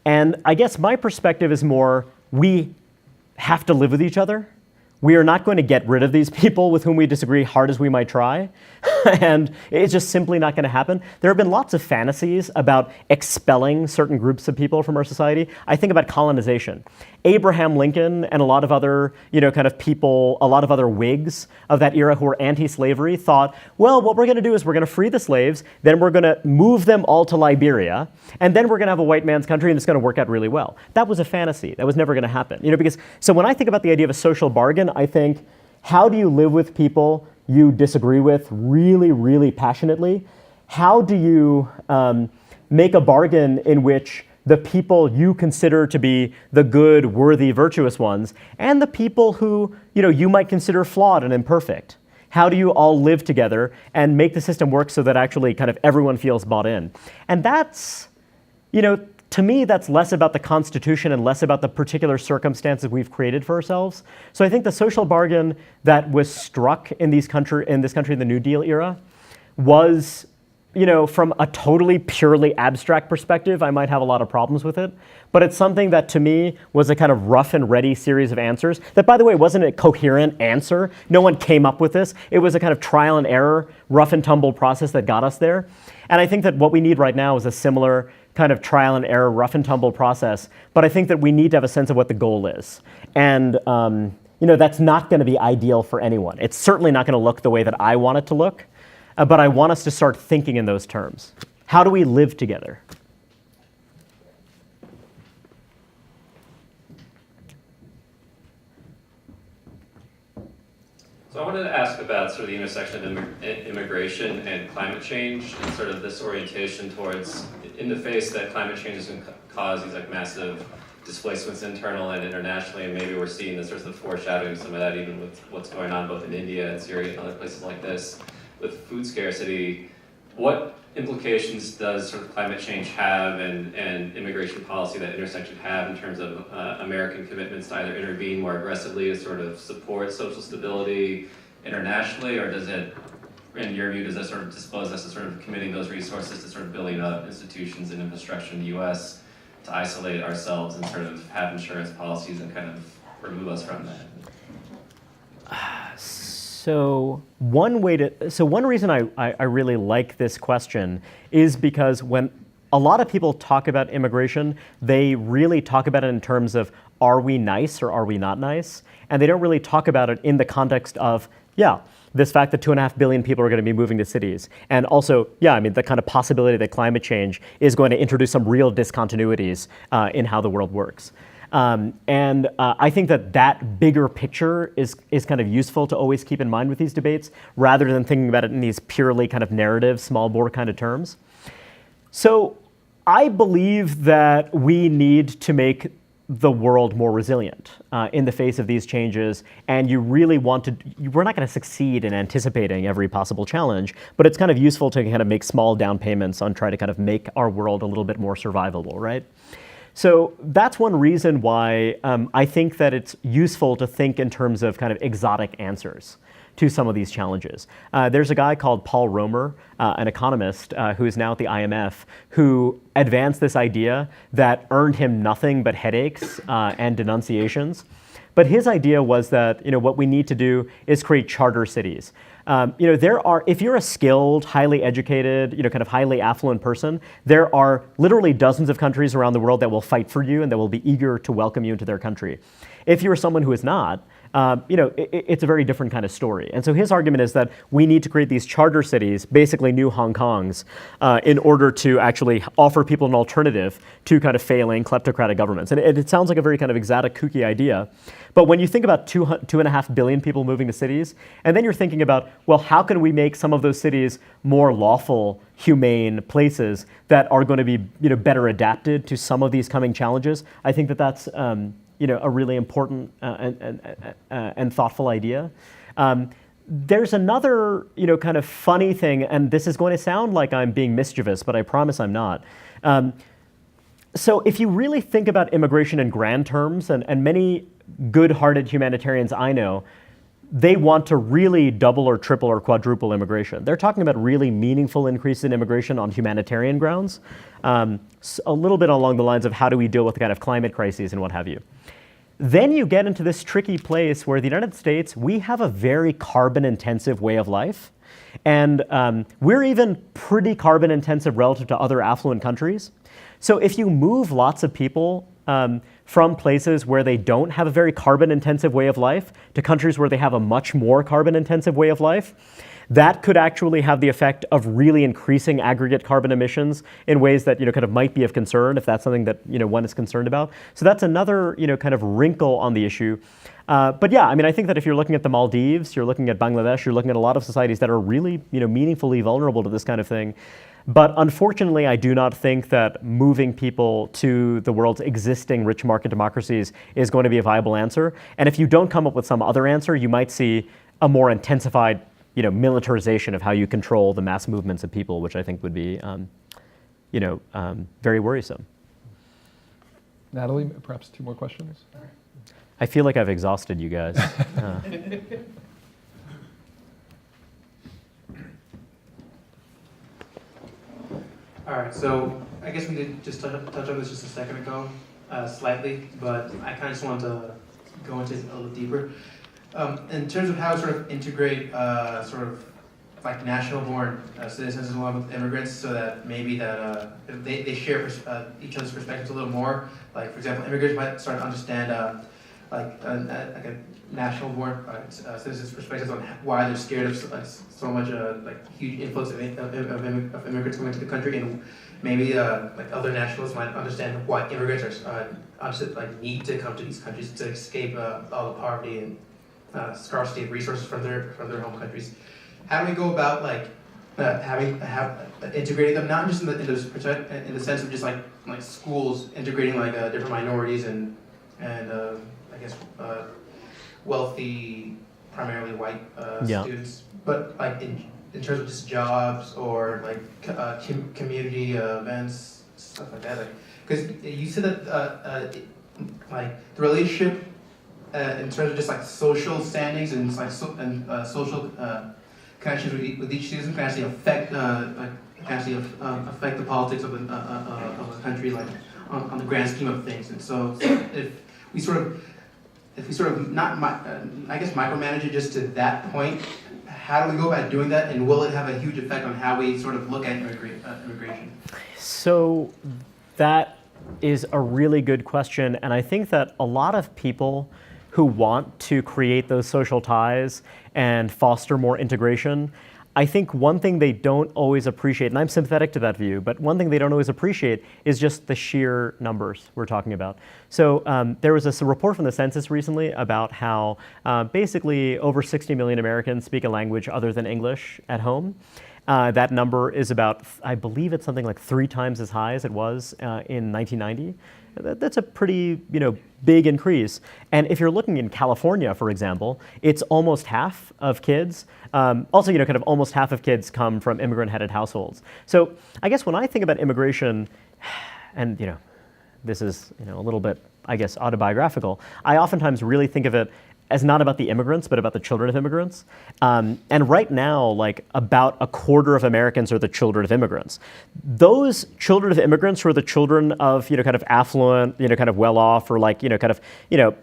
And I guess my perspective is more, we have to live with each other. We are not going to get rid of these people with whom we disagree, hard as we might try. And it's just simply not going to happen. There have been lots of fantasies about expelling certain groups of people from our society. I think about colonization. Abraham Lincoln and a lot of other, kind of people, a lot of other Whigs of that era who were anti-slavery thought, well, what we're going to do is we're going to free the slaves, then we're going to move them all to Liberia, and then we're going to have a white man's country, and it's going to work out really well. That was a fantasy. That was never going to happen. So when I think about the idea of a social bargain, I think, how do you live with people you disagree with really, really passionately? How do you make a bargain in which the people you consider to be the good, worthy, virtuous ones, and the people who you might consider flawed and imperfect? How do you all live together and make the system work so that actually kind of everyone feels bought in? And that's, to me, that's less about the Constitution and less about the particular circumstances we've created for ourselves. So I think the social bargain that was struck in this country in the New Deal era was, from a totally purely abstract perspective, I might have a lot of problems with it. But it's something that, to me, was a kind of rough and ready series of answers that, by the way, wasn't a coherent answer. No one came up with this. It was a kind of trial and error, rough and tumble process that got us there. And I think that what we need right now is a similar kind of trial and error, rough and tumble process. But I think that we need to have a sense of what the goal is. And that's not going to be ideal for anyone. It's certainly not going to look the way that I want it to look. But I want us to start thinking in those terms. How do we live together? So I wanted to ask about sort of the intersection of immigration and climate change, and sort of this orientation towards, in the face that climate change is going to cause these like massive displacements internal and internationally, and maybe we're seeing this sort of foreshadowing some of that even with what's going on both in India and Syria and other places like this. With food scarcity, what implications does sort of climate change have and immigration policy, that intersection, have in terms of American commitments to either intervene more aggressively to sort of support social stability internationally, or does it, in your view, does that sort of dispose us to sort of committing those resources to sort of building up institutions and infrastructure in the U.S. to isolate ourselves and sort of have insurance policies and kind of remove us from that? So one reason I really like this question is because when a lot of people talk about immigration, they really talk about it in terms of, are we nice or are we not nice? And they don't really talk about it in the context of, this fact that 2.5 billion people are going to be moving to cities. And also, the kind of possibility that climate change is going to introduce some real discontinuities in how the world works. I think that bigger picture is kind of useful to always keep in mind with these debates, rather than thinking about it in these purely kind of narrative, small bore kind of terms. So I believe that we need to make the world more resilient in the face of these changes, and we're not going to succeed in anticipating every possible challenge, but it's kind of useful to kind of make small down payments on trying to kind of make our world a little bit more survivable, right? So that's one reason why I think that it's useful to think in terms of kind of exotic answers to some of these challenges. There's a guy called Paul Romer, an economist who is now at the IMF, who advanced this idea that earned him nothing but headaches and denunciations. But his idea was that what we need to do is create charter cities. If you're a skilled, highly educated, kind of highly affluent person, there are literally dozens of countries around the world that will fight for you and that will be eager to welcome you into their country. If you're someone who is not, it's a very different kind of story. And so his argument is that we need to create these charter cities, basically new Hong Kongs, in order to actually offer people an alternative to kind of failing kleptocratic governments. And it sounds like a very kind of exotic, kooky idea. But when you think about 2.5 billion people moving to cities, and then you're thinking about, well, how can we make some of those cities more lawful, humane places that are going to be better adapted to some of these coming challenges? I think that that's a really important and thoughtful idea. There's another kind of funny thing, and this is going to sound like I'm being mischievous, but I promise I'm not. So if you really think about immigration in grand terms, and many good-hearted humanitarians I know, they want to really double or triple or quadruple immigration. They're talking about really meaningful increase in immigration on humanitarian grounds, a little bit along the lines of how do we deal with the kind of climate crises and what have you. Then you get into this tricky place where the United States, we have a very carbon-intensive way of life. And we're even pretty carbon-intensive relative to other affluent countries. So if you move lots of people from places where they don't have a very carbon-intensive way of life to countries where they have a much more carbon-intensive way of life, that could actually have the effect of really increasing aggregate carbon emissions in ways that kind of might be of concern if that's something that one is concerned about. So that's another kind of wrinkle on the issue. But yeah, I mean, I think that if you're looking at the Maldives, you're looking at Bangladesh, you're looking at a lot of societies that are really meaningfully vulnerable to this kind of thing. But unfortunately, I do not think that moving people to the world's existing rich market democracies is going to be a viable answer. And if you don't come up with some other answer, you might see a more intensified militarization of how you control the mass movements of people, which I think would be very worrisome. Natalie, perhaps 2 more questions? I feel like I've exhausted you guys. All right, so I guess we did just touch on this just a second ago, slightly, but I kind of just wanted to go into it a little deeper. In terms of how to sort of integrate sort of like national-born citizens along with immigrants so that maybe that they share each other's perspectives a little more. Like, for example, immigrants might start to understand like a national-born citizens' perspectives on why they're scared of so much like huge influx of immigrants coming to the country, and maybe like other nationalists might understand why immigrants are like need to come to these countries to escape all the poverty and scarcity of resources from their home countries. How do we go about like integrating them, not just in the sense of just like schools integrating like different minorities and I guess wealthy, primarily white students, but like in terms of just jobs or like community events, stuff like that. Because you said that like the relationship in terms of just like social standings and social connections with each citizen can actually affect affect the politics of a country, like on the grand scheme of things. And so if we sort of not I guess micromanage it just to that point, how do we go about doing that, and will it have a huge effect on how we sort of look at immigration? So that is a really good question, and I think that a lot of people who want to create those social ties and foster more integration, I think one thing they don't always appreciate, and I'm sympathetic to that view, but one thing they don't always appreciate is just the sheer numbers we're talking about. So there was a report from the census recently about how basically over 60 million Americans speak a language other than English at home. That number is about, I believe it's something like 3 times as high as it was in 1990. That's a pretty, big increase. And if you're looking in California, for example, it's almost half of kids. Also, kind of almost half of kids come from immigrant-headed households. So I guess when I think about immigration, and this is a little bit, I guess, autobiographical, I oftentimes really think of it as not about the immigrants, but about the children of immigrants. And right now, like about a quarter of Americans are the children of immigrants. Those children of immigrants who are the children of, kind of affluent, kind of well-off, or like, kind of,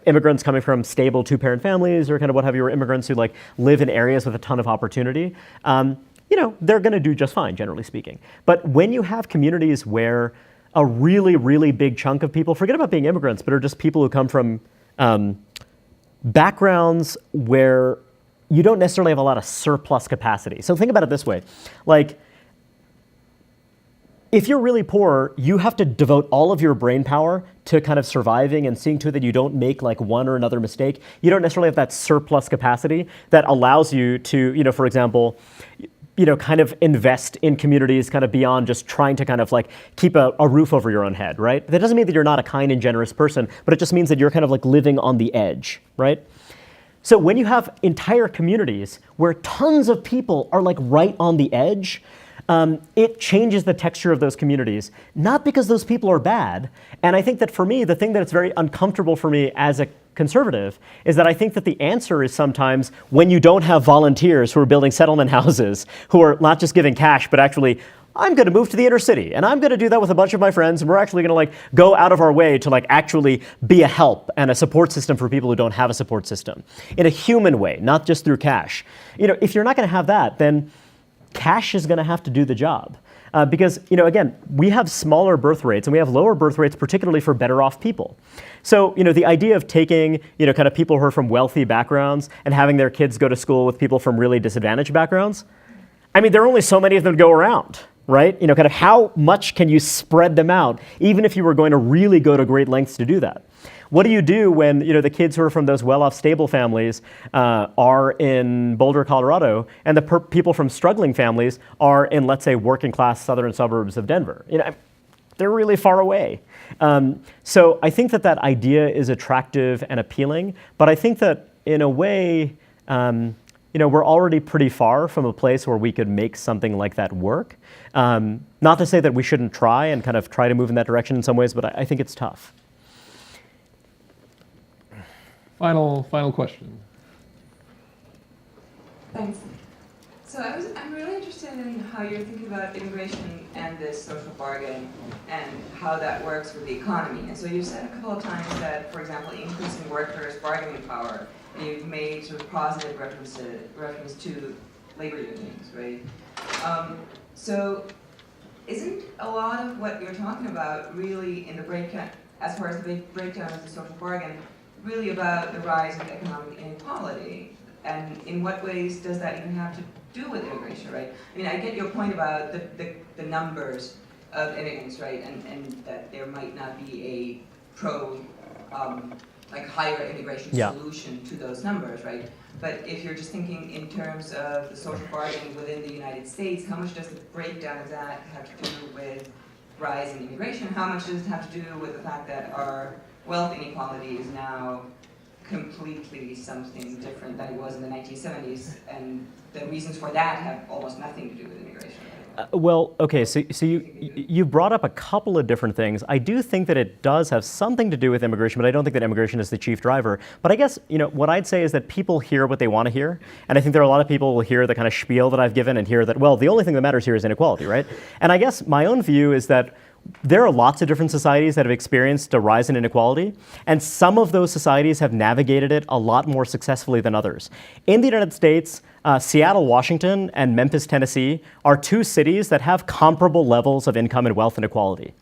immigrants coming from stable 2-parent families, or kind of what have you, or immigrants who like live in areas with a ton of opportunity, they're gonna do just fine, generally speaking. But when you have communities where a really, really big chunk of people, forget about being immigrants, but are just people who come from, backgrounds where you don't necessarily have a lot of surplus capacity. So think about it this way. Like, if you're really poor, you have to devote all of your brain power to kind of surviving and seeing to it that you don't make like one or another mistake. You don't necessarily have that surplus capacity that allows you to, for example, kind of invest in communities kind of beyond just trying to kind of like keep a roof over your own head, right? That doesn't mean that you're not a kind and generous person, but it just means that you're kind of like living on the edge, right? So when you have entire communities where tons of people are like right on the edge, it changes the texture of those communities, not because those people are bad. And I think that for me, the thing that it's very uncomfortable for me as a conservative is that I think that the answer is sometimes when you don't have volunteers who are building settlement houses, who are not just giving cash, but actually, I'm going to move to the inner city, and I'm going to do that with a bunch of my friends, and we're actually going to like go out of our way to like actually be a help and a support system for people who don't have a support system in a human way, not just through cash. If you're not going to have that, then cash is going to have to do the job. Because, again, we have smaller birth rates and we have lower birth rates, particularly for better off people. So, the idea of taking, kind of people who are from wealthy backgrounds and having their kids go to school with people from really disadvantaged backgrounds, I mean, there are only so many of them to go around, right? Kind of how much can you spread them out, even if you were going to really go to great lengths to do that? What do you do when the kids who are from those well-off, stable families are in Boulder, Colorado, and the people from struggling families are in, let's say, working-class southern suburbs of Denver? They're really far away. So I think that idea is attractive and appealing, but I think that in a way, we're already pretty far from a place where we could make something like that work. Not to say that we shouldn't try and kind of try to move in that direction in some ways, but I think it's tough. Final question. Thanks. So I'm really interested in how you're thinking about immigration and this social bargain and how that works with the economy. And so you've said a couple of times that, for example, increasing workers' bargaining power, and you've made sort of positive reference to labor unions, right? So isn't a lot of what you're talking about really in the breakdown, as far as the breakdown of the social bargain, really about the rise of economic inequality? And in what ways does that even have to do with immigration, right? I mean, I get your point about the numbers of immigrants, right? And that there might not be a higher immigration solution to those numbers, right? But if you're just thinking in terms of the social bargain within the United States, how much does the breakdown of that have to do with rising immigration? How much does it have to do with the fact that our wealth inequality is now completely something different than it was in the 1970s, and the reasons for that have almost nothing to do with immigration? Well, okay, so you brought up a couple of different things. I do think that it does have something to do with immigration, but I don't think that immigration is the chief driver. But I guess, what I'd say is that people hear what they want to hear. And I think there are a lot of people who will hear the kind of spiel that I've given and hear that, well, the only thing that matters here is inequality, right? And I guess my own view is that there are lots of different societies that have experienced a rise in inequality, and some of those societies have navigated it a lot more successfully than others. In the United States, Seattle, Washington, and Memphis, Tennessee are two cities that have comparable levels of income and wealth inequality.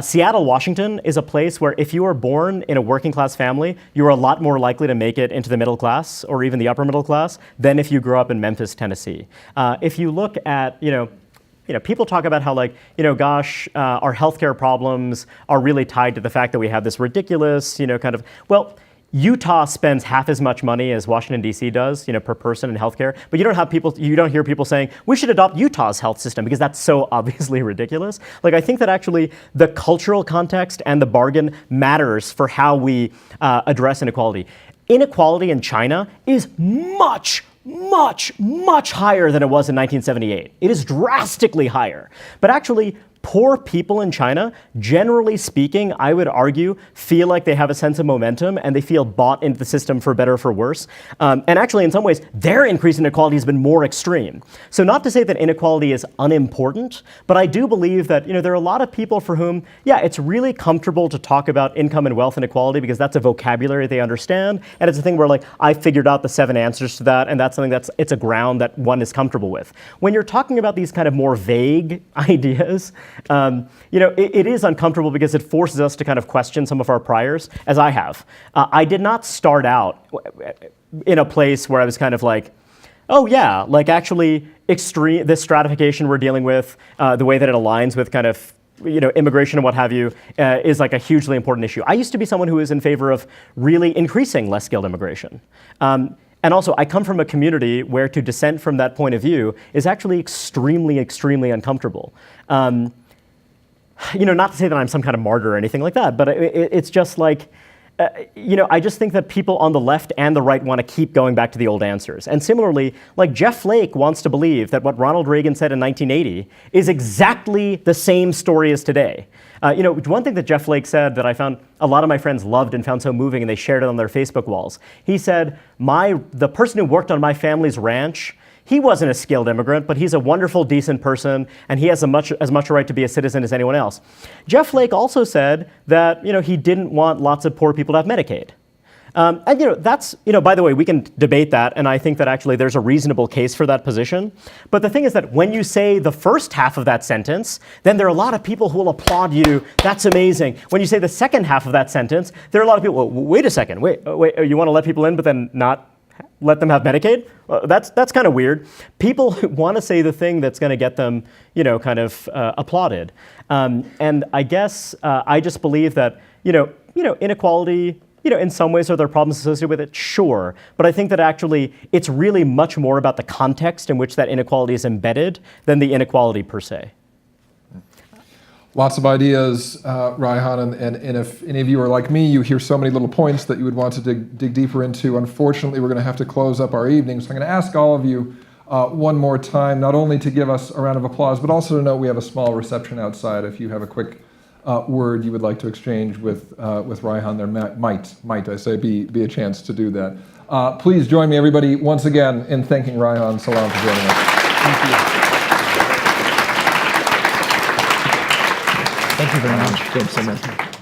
Seattle, Washington is a place where if you are born in a working class family, you're a lot more likely to make it into the middle class or even the upper middle class than if you grew up in Memphis, Tennessee. If you look at, people talk about how our healthcare problems are really tied to the fact that we have this ridiculous, Utah spends half as much money as Washington, D.C. does, per person in healthcare. But you don't hear people saying, we should adopt Utah's health system because that's so obviously ridiculous. I think that actually the cultural context and the bargain matters for how we address inequality. Inequality in China is much higher than it was in 1978. It is drastically higher. But actually, poor people in China, generally speaking, I would argue, feel like they have a sense of momentum and they feel bought into the system for better or for worse. And actually, in some ways, their increase in inequality has been more extreme. So not to say that inequality is unimportant, but I do believe that there are a lot of people for whom, it's really comfortable to talk about income and wealth inequality because that's a vocabulary they understand. And it's a thing where I figured out the 7 answers to that, and that's something it's a ground that one is comfortable with. When you're talking about these kind of more vague ideas, It is uncomfortable because it forces us to kind of question some of our priors, as I have. I did not start out in a place where I was kind of like, oh yeah, like actually this stratification we're dealing with, the way that it aligns with kind of immigration and what have you, is like a hugely important issue. I used to be someone who was in favor of really increasing less skilled immigration. And also, I come from a community where to dissent from that point of view is actually extremely, extremely uncomfortable. Not to say that I'm some kind of martyr or anything like that, but it's just like, I just think that people on the left and the right want to keep going back to the old answers. And similarly, like Jeff Flake wants to believe that what Ronald Reagan said in 1980 is exactly the same story as today. One thing that Jeff Flake said that I found a lot of my friends loved and found so moving, and they shared it on their Facebook walls. He said, the person who worked on my family's ranch, he wasn't a skilled immigrant, but he's a wonderful, decent person, and he has as much a right to be a citizen as anyone else. Jeff Flake also said that he didn't want lots of poor people to have Medicaid. That's, by the way, we can debate that, and I think that actually there's a reasonable case for that position. But the thing is that when you say the first half of that sentence, then there are a lot of people who will applaud you. That's amazing. When you say the second half of that sentence, there are a lot of people, well, wait a second, wait, you want to let people in but then not let them have Medicaid? Well, that's kind of weird. People want to say the thing that's going to get them, applauded. And I guess I just believe that, inequality, in some ways are there problems associated with it? Sure. But I think that actually it's really much more about the context in which that inequality is embedded than the inequality per se. Lots of ideas, Reihan, and if any of you are like me, you hear so many little points that you would want to dig deeper into. Unfortunately, we're going to have to close up our evening, so I'm going to ask all of you one more time, not only to give us a round of applause, but also to know we have a small reception outside. If you have a quick word you would like to exchange with Reihan, there might I say, be a chance to do that. Please join me, everybody, once again in thanking Reihan Salam for joining us. Thank you. Thank you very much. Thanks so much.